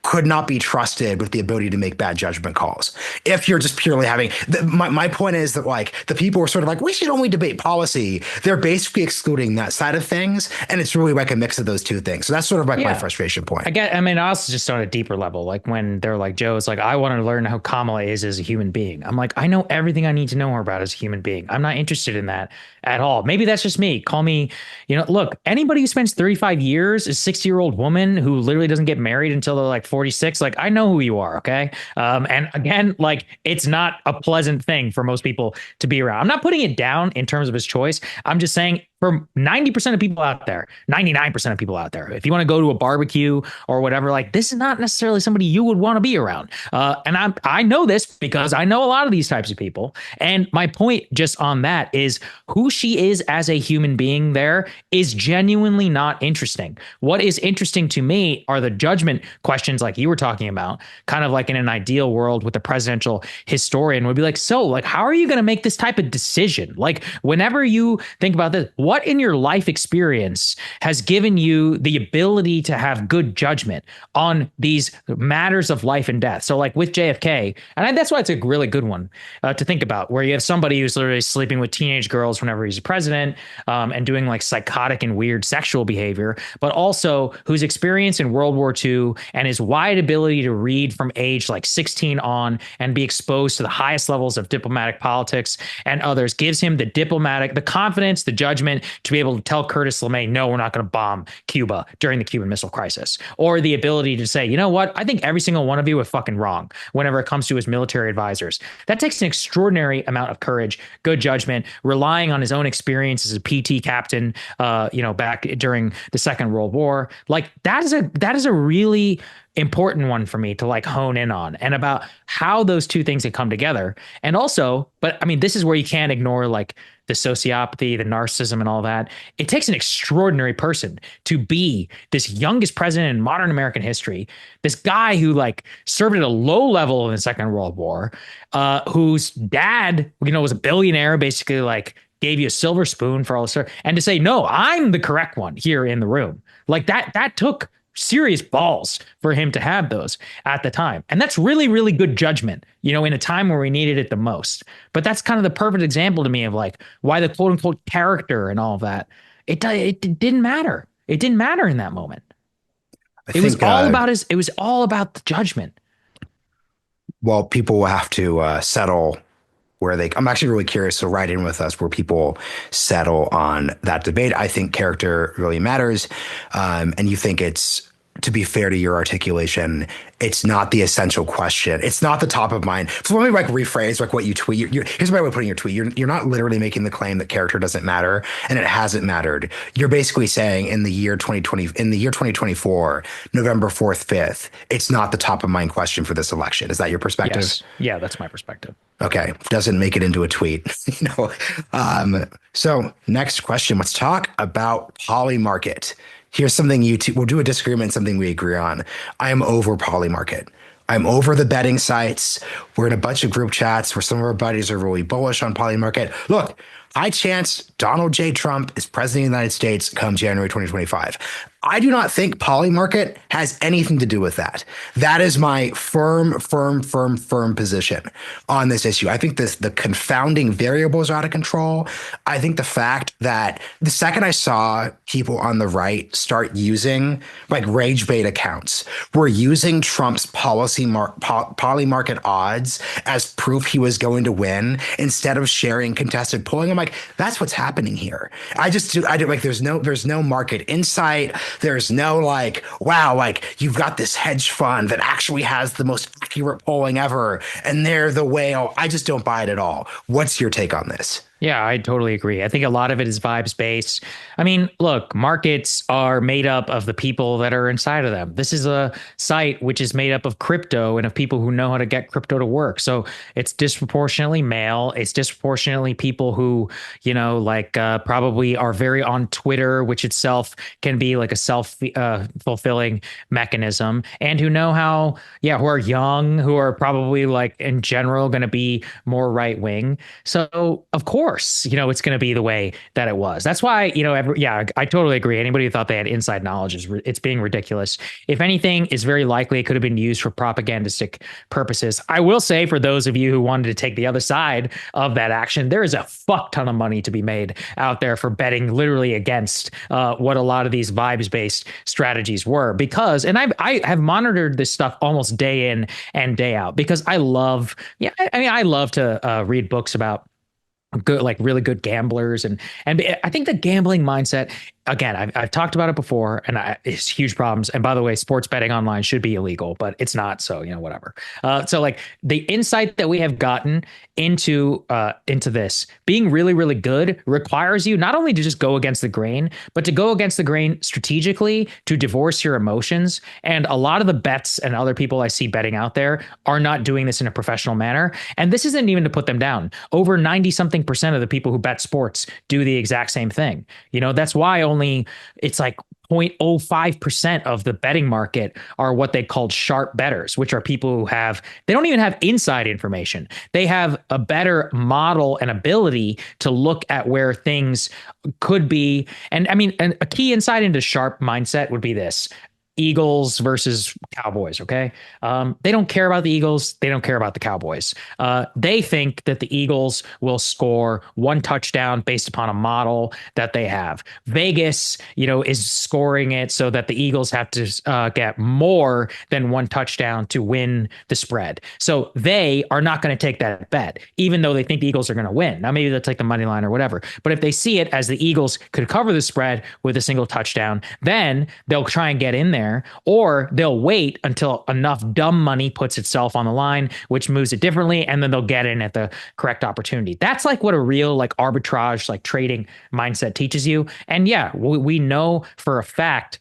Speaker 1: could not be trusted with the ability to make bad judgment calls. If you're just purely having my point is that like the people were sort of like, we should only debate policy. They're basically excluding that side of things. And it's really like a mix of those two things. So that's sort of like my frustration point.
Speaker 2: I mean, also just on a deeper level, like when they're like, Joe's like, I want to learn how Kamala is as a human being. I'm like, I know everything I need to know her about as a human being. I'm not interested in that at all. Maybe that's just me. Call me, look, anybody who spends 35 years, a 60-year-old woman who literally doesn't get married until they're like 46, like I know who you are. Okay. And again, like it's not a pleasant thing for most people to be around. I'm not putting it down in terms of his choice. I'm just saying for 90% of people out there, 99% of people out there, if you want to go to a barbecue or whatever, like this is not necessarily somebody you would want to be around. And I know this because I know a lot of these types of people. And my point just on that is who she is as a human being there is genuinely not interesting. What is interesting to me are the judgment questions like you were talking about, kind of like in an ideal world with a presidential historian would be like, so like, how are you going to make this type of decision? Like whenever you think about this, what in your life experience has given you the ability to have good judgment on these matters of life and death? So like with JFK, and that's why it's a really good one to think about, where you have somebody who's literally sleeping with teenage girls whenever he's a president and doing like psychotic and weird sexual behavior, but also whose experience in World War II and his wide ability to read from age like 16 on and be exposed to the highest levels of diplomatic politics and others gives him the confidence, the judgment to be able to tell Curtis LeMay, no, we're not going to bomb Cuba during the Cuban Missile Crisis, or the ability to say, you know what, I think every single one of you are fucking wrong whenever it comes to his military advisors. That takes an extraordinary amount of courage, good judgment, relying on his own experience as a PT captain, back during the Second World War. Like that is a really important one for me to like hone in on, and about how those two things can come together. And also, but I mean, this is where you can't ignore like the sociopathy, the narcissism and all that. It takes an extraordinary person to be this youngest president in modern American history. This guy who like served at a low level in the Second World War, whose dad, was a billionaire, basically like gave you a silver spoon for all this stuff, and to say, no, I'm the correct one here in the room. Like that took serious balls for him to have those at the time. And that's really, really good judgment, in a time where we needed it the most. But that's kind of the perfect example to me of like why the quote unquote character and all of that, it didn't matter. It didn't matter in that moment. It was all about the judgment.
Speaker 1: Well, people will have to settle I'm actually really curious. So write in with us where people settle on that debate. I think character really matters. And you think to be fair to your articulation, it's not the essential question. It's not the top of mind. So let me like rephrase like what you tweet. Here's my way of putting your tweet. You're not literally making the claim that character doesn't matter and it hasn't mattered. You're basically saying in the year 2024, November 4th, 5th, it's not the top of mind question for this election. Is that your perspective?
Speaker 2: Yes. Yeah, that's my perspective.
Speaker 1: Okay. Doesn't make it into a tweet. So next question, let's talk about Poly Market. Here's something we'll do a disagreement, something we agree on. I am over Poly Market. I'm over the betting sites. We're in a bunch of group chats where some of our buddies are really bullish on Poly Market. Look, high chance Donald J. Trump is president of the United States come January 2025. I do not think Poly Market has anything to do with that. That is my firm position on this issue. I think the confounding variables are out of control. I think the fact that the second I saw people on the right start using like rage bait accounts, were using Trump's Poly Market odds as proof he was going to win instead of sharing contested polling. I'm like, that's what's happening here. I did like, there's no market insight. There's no like, wow, like you've got this hedge fund that actually has the most accurate polling ever, and they're the whale. I just don't buy it at all. What's your take on this?
Speaker 2: Yeah, I totally agree. I think a lot of it is vibes based. I mean, look, markets are made up of the people that are inside of them. This is a site which is made up of crypto and of people who know how to get crypto to work. So it's disproportionately male. It's disproportionately people who, probably are very on Twitter, which itself can be like a self-fulfilling mechanism, and who know how, who are young, who are probably like in general going to be more right wing. So of course, course, it's going to be the way that it was. That's why, I totally agree. Anybody who thought they had inside knowledge it's being ridiculous. If anything, it's very likely it could have been used for propagandistic purposes. I will say, for those of you who wanted to take the other side of that action, there is a fuck ton of money to be made out there for betting literally against what a lot of these vibes-based strategies were. Because, and I have monitored this stuff almost day in and day out, because I love, I love to read books about good, like really good gamblers, and I think the gambling mindset, again, I've talked about it before, and it's huge problems. And by the way, sports betting online should be illegal, but it's not. So, whatever. So like the insight that we have gotten into this being really, really good requires you not only to just go against the grain, but to go against the grain strategically, to divorce your emotions. And a lot of the bets and other people I see betting out there are not doing this in a professional manner. And this isn't even to put them down. Over 90-something% of the people who bet sports do the exact same thing. That's why only it's like 0.05% of the betting market are what they called sharp bettors, which are people who they don't even have inside information. They have a better model and ability to look at where things could be. And I mean, a key insight into sharp mindset would be this: Eagles versus Cowboys. Okay. They don't care about the Eagles. They don't care about the Cowboys. They think that the Eagles will score one touchdown based upon a model that they have. Vegas, is scoring it so that the Eagles have to get more than one touchdown to win the spread. So they are not going to take that bet, even though they think the Eagles are going to win. Now, maybe they'll take the money line or whatever. But if they see it as the Eagles could cover the spread with a single touchdown, then they'll try and get in there. Or they'll wait until enough dumb money puts itself on the line, which moves it differently, and then they'll get in at the correct opportunity. That's like what a real like arbitrage, like trading mindset teaches you. And yeah, we know for a fact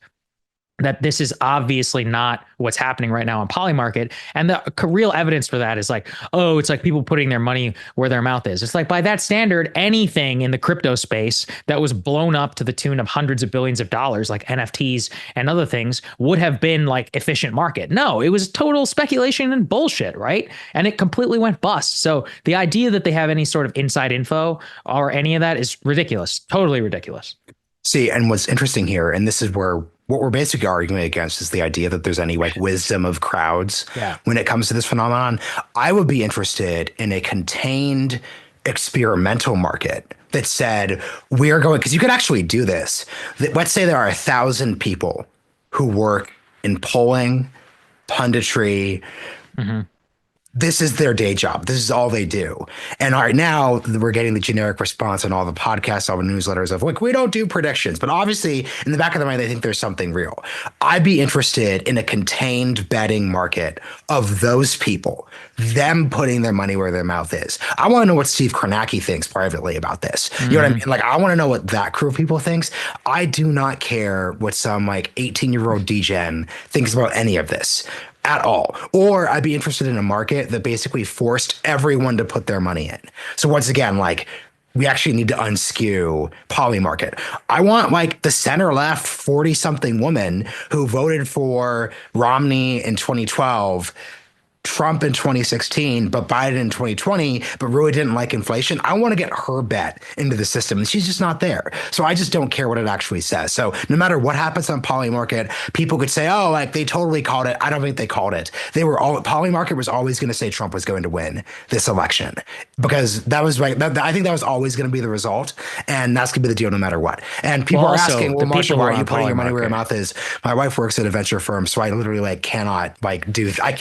Speaker 2: that this is obviously not what's happening right now on Polymarket. And the real evidence for that is like, oh, it's like people putting their money where their mouth is. It's like, by that standard, anything in the crypto space that was blown up to the tune of hundreds of billions of dollars, like NFTs and other things, would have been like efficient market. No, it was total speculation and bullshit, right? And it completely went bust. So the idea that they have any sort of inside info or any of that is ridiculous, totally ridiculous.
Speaker 1: See, and what's interesting here, and this is where what we're basically arguing against, is the idea that there's any like wisdom of crowds when it comes to this phenomenon. I would be interested in a contained experimental market that said, we're going, because you could actually do this. Let's say there are 1,000 people who work in polling, punditry. Mm-hmm. This is their day job. This is all they do. And all right, now we're getting the generic response on all the podcasts, all the newsletters of like, we don't do predictions. But obviously, in the back of their mind, they think there's something real. I'd be interested in a contained betting market of those people, them putting their money where their mouth is. I want to know what Steve Kornacki thinks privately about this. You know what I mean? Like, I want to know what that crew of people thinks. I do not care what some like 18-year-old degen thinks about any of this at all. Or I'd be interested in a market that basically forced everyone to put their money in. So once again, like, we actually need to unskew Polymarket. I want like the center left 40-something woman who voted for Romney in 2012, Trump in 2016, but Biden in 2020, but really didn't like inflation. I want to get her bet into the system, and she's just not there. So I just don't care what it actually says. So no matter what happens on Polymarket, people could say, oh, like they totally called it. I don't think they called it. Polymarket was always going to say Trump was going to win this election, because that was right. I think that was always going to be the result, and that's going to be the deal no matter what. And people are asking, well, Marshall, why are you putting your money where your mouth is? My wife works at a venture firm, so I literally like cannot like do. I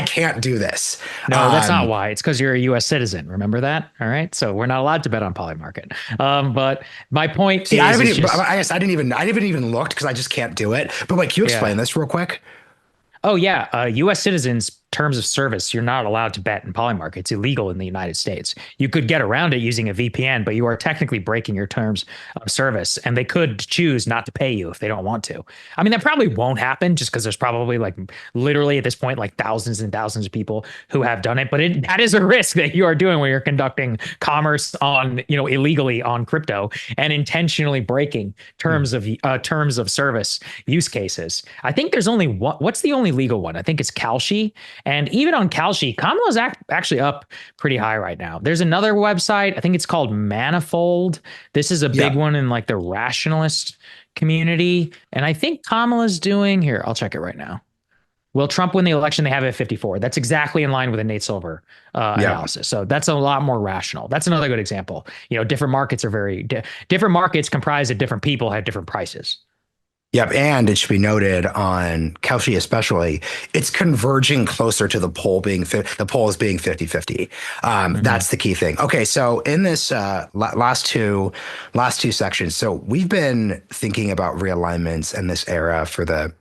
Speaker 1: can't do this.
Speaker 2: No, that's not why. It's because you're a U.S. citizen. Remember that? All right. So we're not allowed to bet on Polymarket. But my point is,
Speaker 1: I guess I didn't even look because I just can't do it. But like, can you explain this real quick?
Speaker 2: Oh yeah, U.S. citizens. Terms of service, you're not allowed to bet in Polymarket. It's illegal in the United States. You could get around it using a VPN, but you are technically breaking your terms of service, and they could choose not to pay you if they don't want to. I mean, that probably won't happen just because there's probably like literally at this point like thousands and thousands of people who have done it. But that is a risk that you are doing when you're conducting commerce on, illegally on crypto and intentionally breaking terms of service use cases. I think there's only one. What's the only legal one? I think it's Kalshi. And even on Kalshi, Kamala's actually up pretty high right now. There's another website, I think it's called Manifold. This is a big
Speaker 1: Yeah.
Speaker 2: one in like the rationalist community. And I think Kamala's doing here. I'll check it right now. Will Trump win the election? They have it at 54. That's exactly in line with the Nate Silver
Speaker 1: Yeah.
Speaker 2: analysis. So that's a lot more rational. That's another good example. Different markets are different markets comprised of different people have different prices.
Speaker 1: Yep. And it should be noted on Kelshi especially, it's converging closer to the polls being 50-50.
Speaker 2: Mm-hmm.
Speaker 1: That's the key thing. Okay. So in this last two sections, so we've been thinking about realignments in this era for the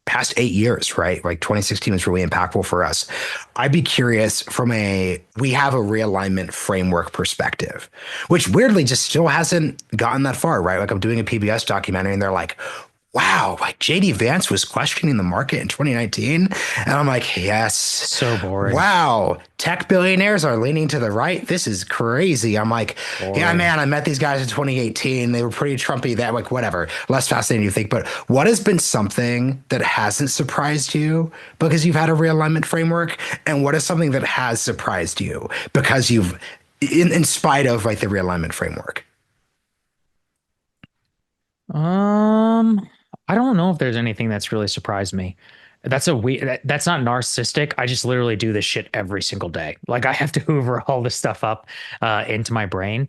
Speaker 1: past 8 years, right? Like 2016 was really impactful for us. I'd be curious we have a realignment framework perspective, which weirdly just still hasn't gotten that far, right? Like I'm doing a PBS documentary and they're like, wow, like JD Vance was questioning the market in 2019. And I'm like, yes.
Speaker 2: So boring.
Speaker 1: Wow. Tech billionaires are leaning to the right. This is crazy. I'm like, yeah,
Speaker 2: Boring.
Speaker 1: man, I met these guys in 2018. They were pretty Trumpy. That like, whatever. Less fascinating, you think. But what has been something that hasn't surprised you because you've had a realignment framework? And what is something that has surprised you because in spite of like the realignment framework?
Speaker 2: I don't know if there's anything that's really surprised me. That's not narcissistic. I just literally do this shit every single day. Like I have to hoover all this stuff up into my brain.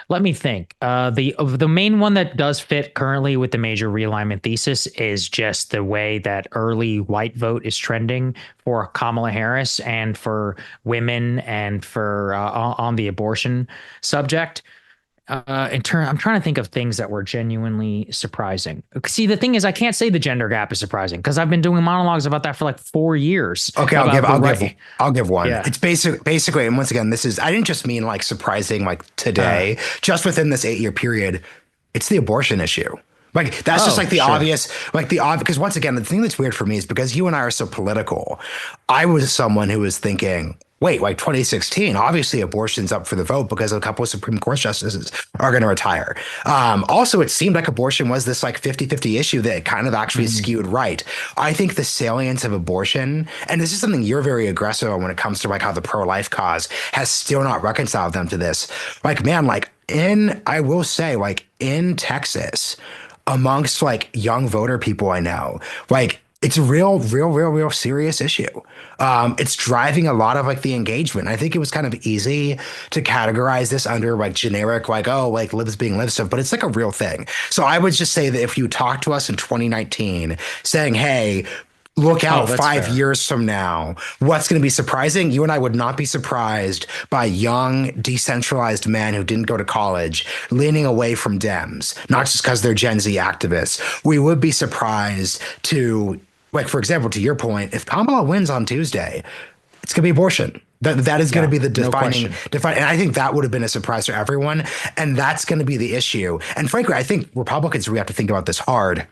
Speaker 2: Let me think. The main one that does fit currently with the major realignment thesis is just the way that early white vote is trending for Kamala Harris and for women and for on the abortion subject. I'm trying to think of things that were genuinely surprising. See, the thing is, I can't say the gender gap is surprising because I've been doing monologues about that for like 4 years.
Speaker 1: Okay,
Speaker 2: About the right.
Speaker 1: I'll give one.
Speaker 2: Yeah.
Speaker 1: It's basically, and once again, I didn't just mean like surprising like
Speaker 2: Uh,
Speaker 1: today, just within this 8 year period, it's the abortion issue. Like that's just
Speaker 2: oh,
Speaker 1: like the
Speaker 2: sure.
Speaker 1: obvious, because once again, the thing that's weird for me is because you and I are so political. I was someone who was thinking, wait, like 2016, obviously abortion's up for the vote because a couple of Supreme Court justices are going to retire. Also, it seemed like abortion was this like 50-50 issue that kind of actually
Speaker 2: Mhm.
Speaker 1: skewed right. I think the salience of abortion, and this is something you're very aggressive on when it comes to like how the pro-life cause has still not reconciled them to this. Like, man, I will say, like in Texas, amongst like young voter people I know, like it's a real serious issue. It's driving a lot of like the engagement. I think it was kind of easy to categorize this under like generic, like, oh, like lives being live stuff, but it's like a real thing. So I would just say that if you talk to us in 2019 saying, hey, look
Speaker 2: Oh,
Speaker 1: out
Speaker 2: that's
Speaker 1: 5
Speaker 2: fair.
Speaker 1: years from now, what's going to be surprising? You and I would not be surprised by young, decentralized men who didn't go to college leaning away from Dems, not just because they're Gen Z activists. We would be surprised to, like, for example, to your point, if Kamala wins on Tuesday, it's going to be abortion. That is going to
Speaker 2: Yeah,
Speaker 1: be the
Speaker 2: no question.
Speaker 1: and I think that would have been a surprise to everyone. And that's going to be the issue. And frankly, I think Republicans, we have to think about this hard.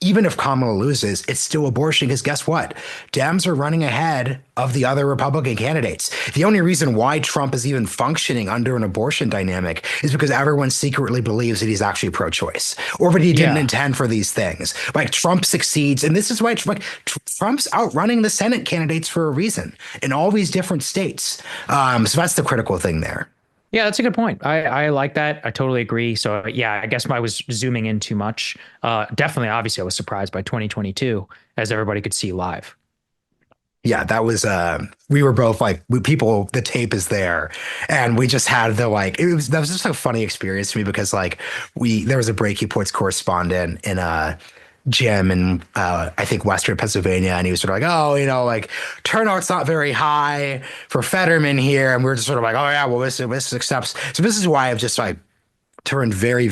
Speaker 1: Even if Kamala loses, it's still abortion because guess what? Dems are running ahead of the other Republican candidates. The only reason why Trump is even functioning under an abortion dynamic is because everyone secretly believes that he's actually pro-choice or that he didn't
Speaker 2: Yeah.
Speaker 1: intend for these things. Like Trump succeeds, and this is why Trump's outrunning the Senate candidates for a reason in all these different states. So that's the critical thing there.
Speaker 2: Yeah, that's a good point. I like that. I totally agree. So yeah, I guess I was zooming in too much. Definitely, obviously, I was surprised by 2022, as everybody could see live.
Speaker 1: Yeah, that was we were both like the tape is there and we just had the like that was just a funny experience to me because like there was a breaking points correspondent in a gym in I think Western Pennsylvania and he was sort of like, oh, like turnout's not very high for Fetterman here and we are just sort of like, oh yeah, well this accepts. So this is why I've just like turned very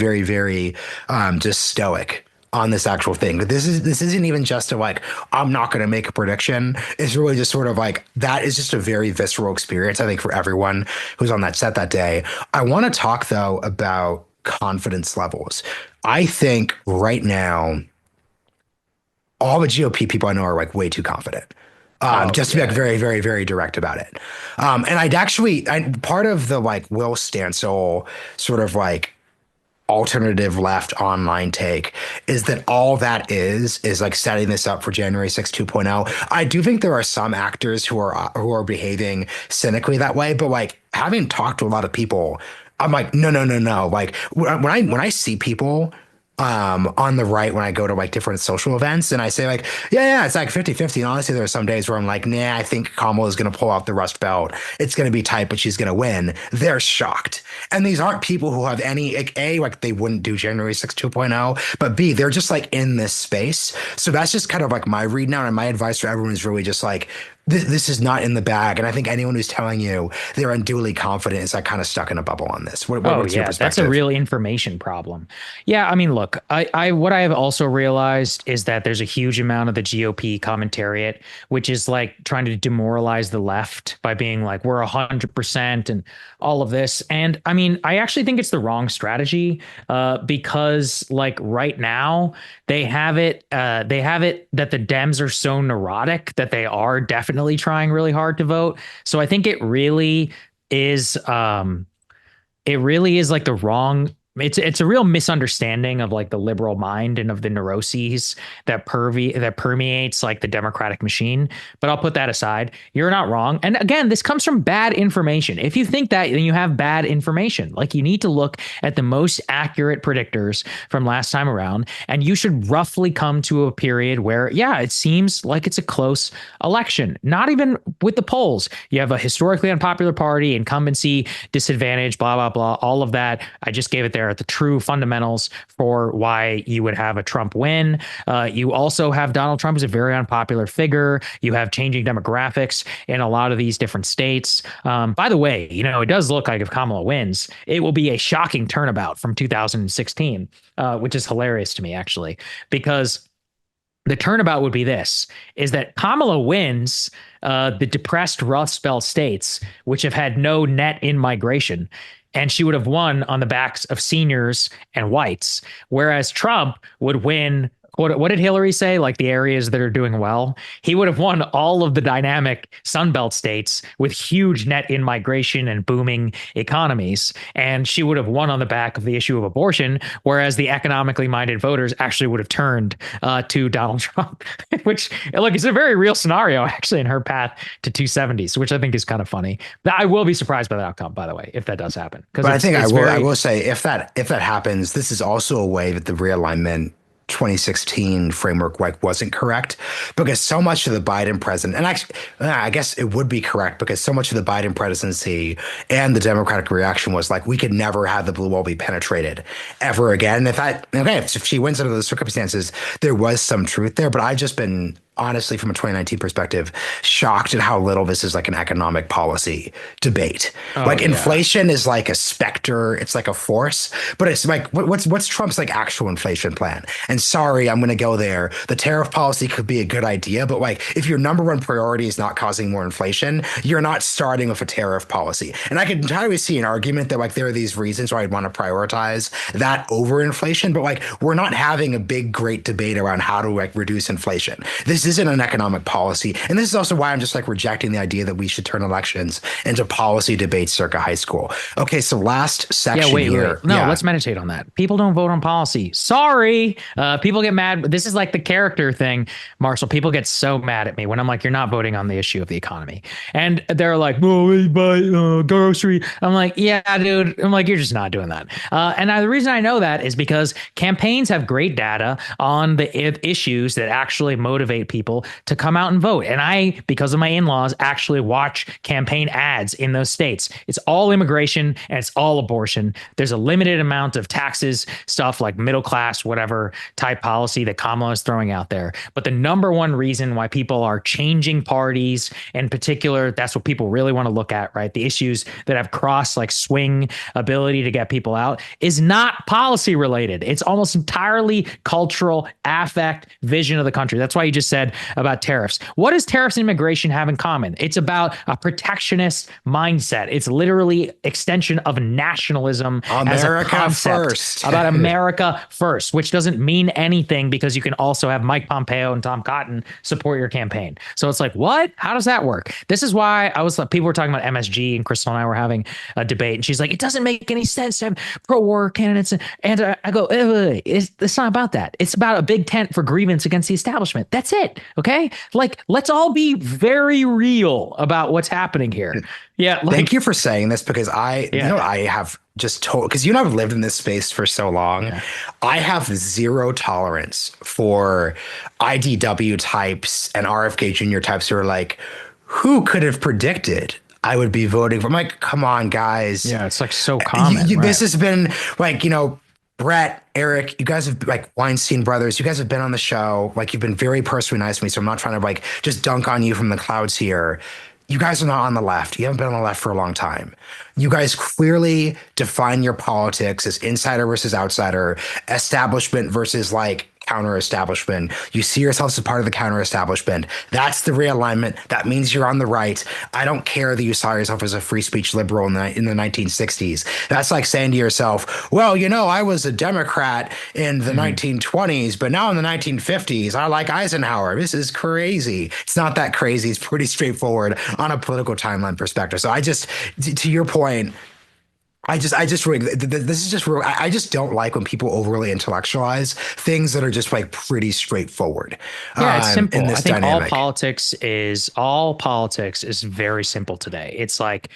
Speaker 1: just stoic on this actual thing. But this isn't even just a like I'm not going to make a prediction. It's really just sort of like that is just a very visceral experience I think for everyone who's on that set that day. I want to talk though about confidence levels. I think right now all the GOP people I know are like way too confident.
Speaker 2: Oh
Speaker 1: Just to be like
Speaker 2: yeah.
Speaker 1: very direct about it. And part of the like Will Stancil sort of like alternative left online take is that all that is like setting this up for January 6th 2.0. I do think there are some actors who are behaving cynically that way, but like having talked to a lot of people, I'm like, no, no, no, no. Like when I see people on the right when I go to like different social events and I say like, yeah, it's like 50-50. And honestly, there are some days where I'm like, nah, I think Kamala is going to pull out the Rust Belt. It's going to be tight, but she's going to win. They're shocked. And these aren't people who have any, like, A, like they wouldn't do January 6th 2.0, but B, they're just like in this space. So that's just kind of like my read now. And my advice for everyone is really just like, this is not in the bag. And I think anyone who's telling you they're unduly confident is like kind of stuck in a bubble on this.
Speaker 2: Oh
Speaker 1: What's your
Speaker 2: yeah, that's a
Speaker 1: perspective?
Speaker 2: real information problem. Yeah, I mean, look, I what I have also realized is that there's a huge amount of the GOP commentariat, which is like trying to demoralize the left by being like, we're 100% and all of this. And I mean, I actually think it's the wrong strategy, because like right now they have it that the Dems are so neurotic that they are definitely trying really hard to vote. So I think is it really is like the wrong, it's a real misunderstanding of like the liberal mind and of the neuroses that permeates like the democratic machine. But I'll put that aside. You're not wrong. And again, this comes from bad information. If you think that, then you have bad information. Like you need to look at the most accurate predictors from last time around, and you should roughly come to a period where, yeah, it seems like it's a close election. Not even with the polls. You have a historically unpopular party, incumbency, disadvantage, blah, blah, blah, all of that. I just gave it there at the true fundamentals for why you would have a Trump win. You also have Donald Trump as a very unpopular figure. You have changing demographics in a lot of these different states. By the way, it does look like if Kamala wins, it will be a shocking turnabout from 2016, which is hilarious to me, actually, because the turnabout would be this, is that Kamala wins the depressed Rust Belt states, which have had no net in migration. And she would have won on the backs of seniors and whites, whereas Trump would win. What did Hillary say? Like the areas that are doing well, he would have won all of the dynamic Sunbelt states with huge net in migration and booming economies. And she would have won on the back of the issue of abortion, whereas the economically minded voters actually would have turned to Donald Trump, which, look, it's a very real scenario actually in her path to 270s, which I think is kind of funny. But I will be surprised by the outcome, by the way, if that does happen.
Speaker 1: But I think I will say if that happens, this is also a way that the realignment 2016 framework like wasn't correct because so much of the Biden president, and actually, I guess it would be correct because so much of the Biden presidency and the Democratic reaction was like, we could never have the blue wall be penetrated ever again. If she wins under those circumstances, there was some truth there, but I've just been honestly, from a 2019 perspective, shocked at how little this is like an economic policy debate.
Speaker 2: Oh,
Speaker 1: like
Speaker 2: yeah.
Speaker 1: inflation is like a specter, it's like a force, but it's like what's Trump's like actual inflation plan? And sorry, I'm going to go there. The tariff policy could be a good idea, but like if your number one priority is not causing more inflation, you're not starting with a tariff policy. And I could entirely see an argument that like there are these reasons why I'd want to prioritize that over inflation, but like we're not having a big great debate around how to like reduce inflation. This isn't an economic policy. And this is also why I'm just like rejecting the idea that we should turn elections into policy debates circa high school. Okay, so last section here.
Speaker 2: Wait. No, let's meditate on that. People don't vote on policy. Sorry. People get mad. This is like the character thing, Marshall. People get so mad at me when I'm like, you're not voting on the issue of the economy. And they're like, well, we buy grocery. I'm like, yeah, dude. I'm like, you're just not doing that. And the reason I know that is because campaigns have great data on the issues that actually motivate people to come out and vote. And I, because of my in-laws, actually watch campaign ads in those states. It's all immigration and it's all abortion. There's a limited amount of taxes, stuff like middle class, whatever type policy that Kamala is throwing out there. But the number one reason why people are changing parties, in particular, that's what people really want to look at, right? The issues that have cross like swing ability to get people out is not policy related. It's almost entirely cultural affect, vision of the country. That's why you just said said about tariffs. What does tariffs and immigration have in common? It's about a protectionist mindset. It's literally extension of nationalism as a
Speaker 1: America
Speaker 2: concept
Speaker 1: first.
Speaker 2: about America first, which doesn't mean anything because you can also have Mike Pompeo and Tom Cotton support your campaign. So it's like, what? How does that work? This is why people were talking about MSG, and Crystal and I were having a debate, and she's like, it doesn't make any sense to have pro-war candidates. And I go, it's not about that. It's about a big tent for grievance against the establishment. That's it. Okay. Like, let's all be very real about what's happening here. Yeah. Like,
Speaker 1: thank you for saying this, because I have just told, because I've lived in this space for so long. Yeah. I have zero tolerance for IDW types and RFK Jr. types who are like, who could have predicted I would be voting for? I'm like, come on, guys.
Speaker 2: Yeah, it's like so common.
Speaker 1: Right? This has been like, Brett, Eric, you guys have, like, Weinstein brothers, you guys have been on the show. Like, you've been very personally nice to me, so I'm not trying to like just dunk on you from the clouds here. You guys are not on the left. You haven't been on the left for a long time. You guys clearly define your politics as insider versus outsider, establishment versus like counter-establishment. You see yourselves as part of the counter-establishment. That's the realignment. That means you're on the right. I don't care that you saw yourself as a free speech liberal in the 1960s. That's like saying to yourself, well, I was a Democrat in the 1920s, but now in the 1950s, I like Eisenhower. This is crazy. It's not that crazy. It's pretty straightforward on a political timeline perspective. So I just, to your point, I just don't like when people overly intellectualize things that are just like pretty straightforward.
Speaker 2: Yeah, it's simple.
Speaker 1: In this
Speaker 2: I think
Speaker 1: dynamic.
Speaker 2: all politics is very simple today. It's like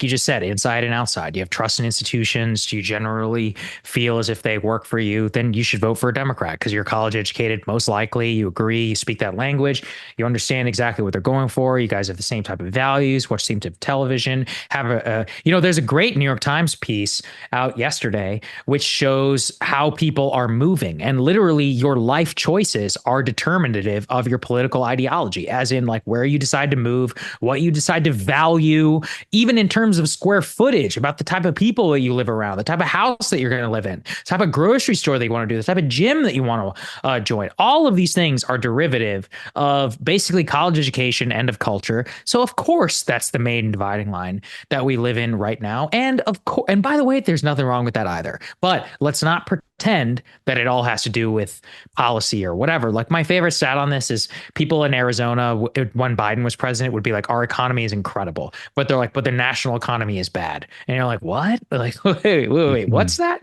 Speaker 2: you just said, inside and outside. You have trust in institutions. Do you generally feel as if they work for you? Then you should vote for a Democrat because you're college educated. Most likely you agree, you speak that language, you understand exactly what they're going for. You guys have the same type of values, watch the same type of television, have there's a great New York Times piece out yesterday, which shows how people are moving, and literally your life choices are determinative of your political ideology, as in like where you decide to move, what you decide to value, even in terms of square footage, about the type of people that you live around, the type of house that you're going to live in, the type of grocery store that you want to do, the type of gym that you want to join. All of these things are derivative of basically college education and of culture. So of course, that's the main dividing line that we live in right now. And of course, and by the way, there's nothing wrong with that either. But let's not pretend that it all has to do with policy or whatever. Like, my favorite stat on this is people in Arizona, when Biden was president, would be like, our economy is incredible, but they're like, but the national economy is bad. And you're like, what? Like, wait, what's that?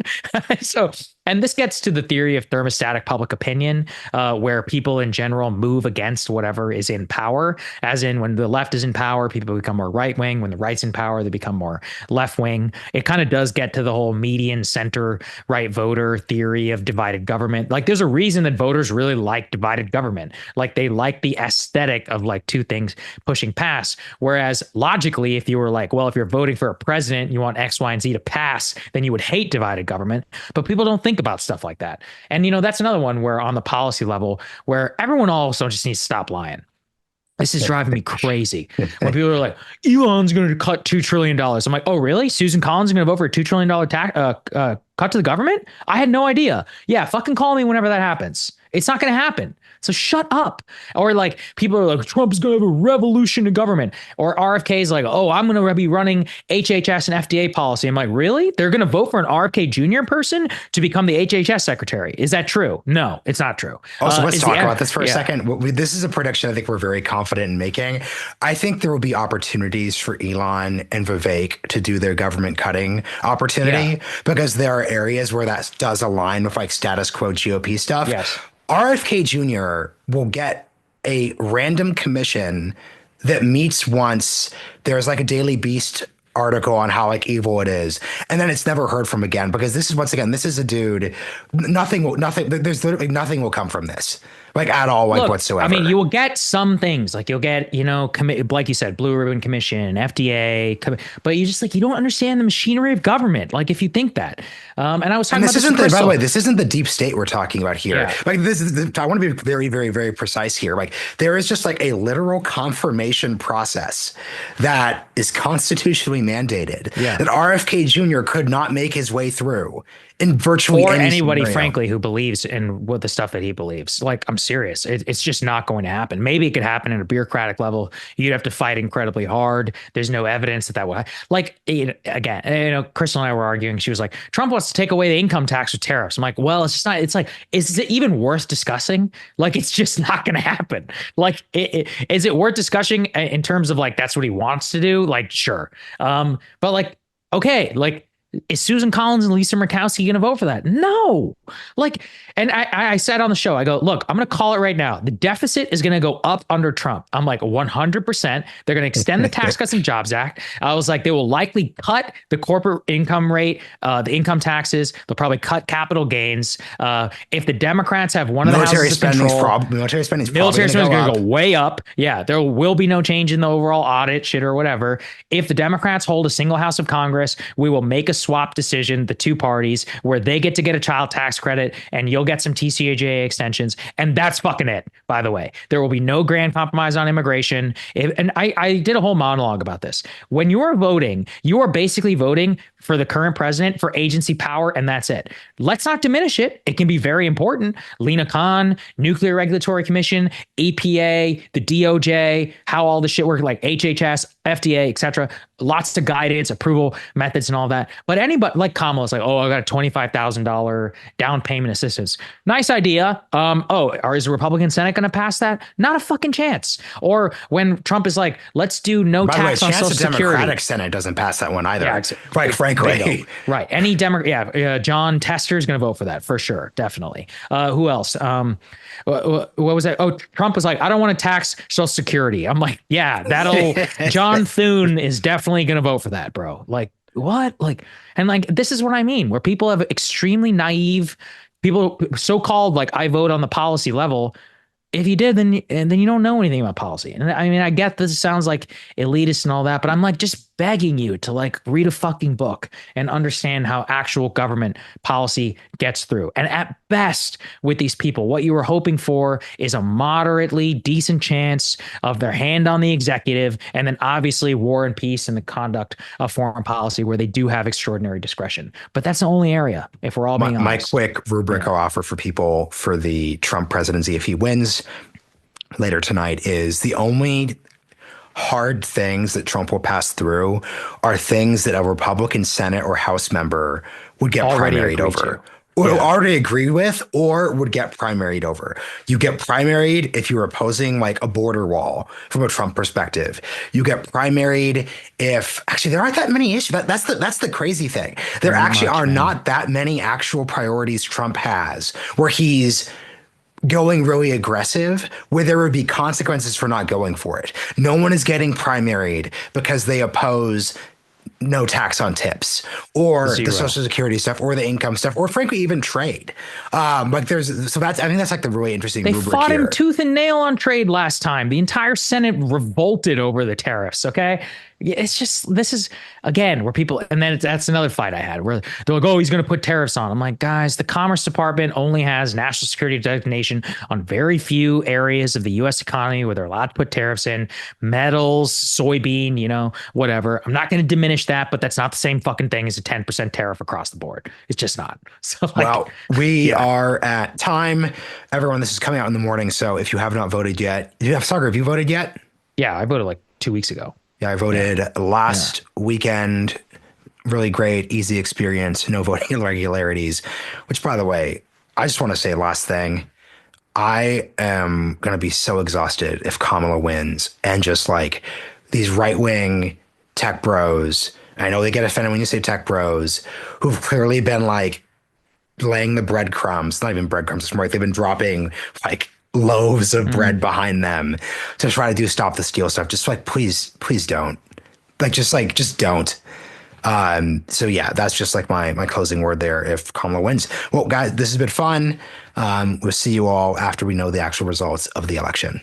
Speaker 2: So, and this gets to the theory of thermostatic public opinion, where people in general move against whatever is in power, as in when the left is in power, people become more right wing. When the right's in power, they become more left wing. It kind of does get to the whole median center right voter theory of divided government. Like, there's a reason that voters really like divided government. Like, they like the aesthetic of like two things pushing past. Whereas logically, if you were like, well, if you're voting for a president, you want X, Y, and Z to pass, then you would hate divided government. But people don't think about stuff like that. And, that's another one where on the policy level, where everyone also just needs to stop lying. This is driving me crazy when people are like, Elon's going to cut $2 trillion. I'm like, oh, really? Susan Collins is going to vote for a $2 trillion cut to the government? I had no idea. Yeah, fucking call me whenever that happens. It's not going to happen. So shut up. Or like, people are like, Trump is going to have a revolution in government. Or RFK is like, oh, I'm going to be running HHS and FDA policy. I'm like, really? They're going to vote for an RFK Jr. person to become the HHS secretary. Is that true? No, it's not true.
Speaker 1: Also, let's talk about this for a second. This is a prediction I think we're very confident in making. I think there will be opportunities for Elon and Vivek to do their government cutting opportunity, because there are areas where that does align with like status quo GOP stuff.
Speaker 2: Yes.
Speaker 1: RFK Jr. will get a random commission that meets once. There's like a Daily Beast article on how like evil it is, and then it's never heard from again, because this is a dude. There's literally nothing will come from this, like at all, like whatsoever.
Speaker 2: I mean, you will get some things, like you'll get, like you said, Blue Ribbon Commission, FDA, but you don't understand the machinery of government. Like, if you think that, and I was talking about this.
Speaker 1: By the way, this isn't the deep state we're talking about here. Yeah. Like, I want to be very, very, very precise here. Like, there is just like a literal confirmation process that is constitutionally mandated that RFK Jr. could not make his way through in virtually
Speaker 2: or
Speaker 1: any
Speaker 2: anybody,
Speaker 1: scenario.
Speaker 2: frankly, who believes in what the stuff that he believes. Like, I'm serious. It's just not going to happen. Maybe it could happen at a bureaucratic level. You'd have to fight incredibly hard. There's no evidence that that would, like, again, Crystal and I were arguing. She was like, Trump wants to take away the income tax with tariffs. I'm like, well, it's just not, it's like, is it even worth discussing? Like, it's just not going to happen. Like, is it worth discussing in terms of like, that's what he wants to do? Like, sure. But like, okay, like, is Susan Collins and Lisa Murkowski going to vote for that? No. Like, and I said on the show, I go, look, I'm going to call it right now. The deficit is going to go up under Trump. I'm like 100%. They're going to extend the Tax Cuts and Jobs Act. I was like, they will likely cut the corporate income rate, the income taxes. They'll probably cut capital gains. If the Democrats have one of the houses of control,
Speaker 1: military spending
Speaker 2: is going to go way up. Yeah, there will be no change in the overall audit shit or whatever. If the Democrats hold a single house of Congress, we will make a swap decision, the two parties, where they get to get a child tax credit and you'll get some TCJA extensions. And that's fucking it, by the way. There will be no grand compromise on immigration. And I did a whole monologue about this. When you're voting, you are basically voting for the current president for agency power, and that's it. Let's not diminish it. It can be very important. Lena Khan, Nuclear Regulatory Commission, EPA, the DOJ, how all the shit works, like HHS, FDA, etc. Lots of guidance, approval methods, and all that. But anybody like Kamala's like, oh, I got a $25,000 down payment assistance. Nice idea. Is the Republican Senate going to pass that? Not a fucking chance. Or when Trump is like, let's do no tax on Social Security.
Speaker 1: Democratic Senate doesn't pass that one either. Yeah, quite frankly.
Speaker 2: Right. Any John Tester is going to vote for that for sure. Definitely. Who else? What was that? Oh, Trump was like, I don't want to tax Social Security. I'm like, yeah, John Thune is definitely going to vote for that, bro. Like, what? Like, and like, this is what I mean, where people have extremely naive people, so-called, like, I vote on the policy level. If you did, then you don't know anything about policy. And I mean, I get this sounds like elitist and all that, but I'm like just begging you to like read a fucking book and understand how actual government policy gets through. And at best with these people, what you were hoping for is a moderately decent chance of their hand on the executive, and then obviously war and peace and the conduct of foreign policy where they do have extraordinary discretion. But that's the only area, if we're all being honest.
Speaker 1: My quick rubric I'll offer for people for the Trump presidency, if he wins later tonight, is the only hard things that Trump will pass through are things that a Republican Senate or House member would get primaried over. Or already agree with, or would get primaried over. You get primaried if you're opposing like a border wall from a Trump perspective. You get primaried if actually there aren't that many issues. That's the crazy thing. There actually are not that many actual priorities Trump has where he's going really aggressive, where there would be consequences for not going for it. No one is getting primaried because they oppose no tax on tips or the Social Security stuff or the income stuff or frankly even trade. I think that's like the really interesting
Speaker 2: they
Speaker 1: rubric
Speaker 2: fought
Speaker 1: here.
Speaker 2: him tooth and nail on trade last time. The entire Senate revolted over the tariffs. Okay. It's just, this is again where people, and then that's another fight I had where they're like, oh, he's going to put tariffs on. I'm like, guys, the Commerce Department only has national security designation on very few areas of the U.S. economy where they're allowed to put tariffs in: metals, soybean, whatever. I'm not going to diminish that, but that's not the same fucking thing as a 10% tariff across the board. It's just not. So
Speaker 1: we are at time. Everyone, this is coming out in the morning. So if you have not voted yet, Saagar, have you voted yet?
Speaker 2: Yeah, I voted like 2 weeks ago.
Speaker 1: Yeah, I voted last weekend. Really great, easy experience. No voting irregularities, which, by the way, I just want to say last thing. I am going to be so exhausted if Kamala wins and just like these right-wing tech bros. I know they get offended when you say tech bros who've clearly been like laying the breadcrumbs, not even breadcrumbs, it's more like they've been dropping like loaves of bread behind them to try to stop the steal stuff. Just like, please don't. Just don't. So yeah, that's just like my closing word there if Kamala wins. Well, guys, this has been fun. We'll see you all after we know the actual results of the election.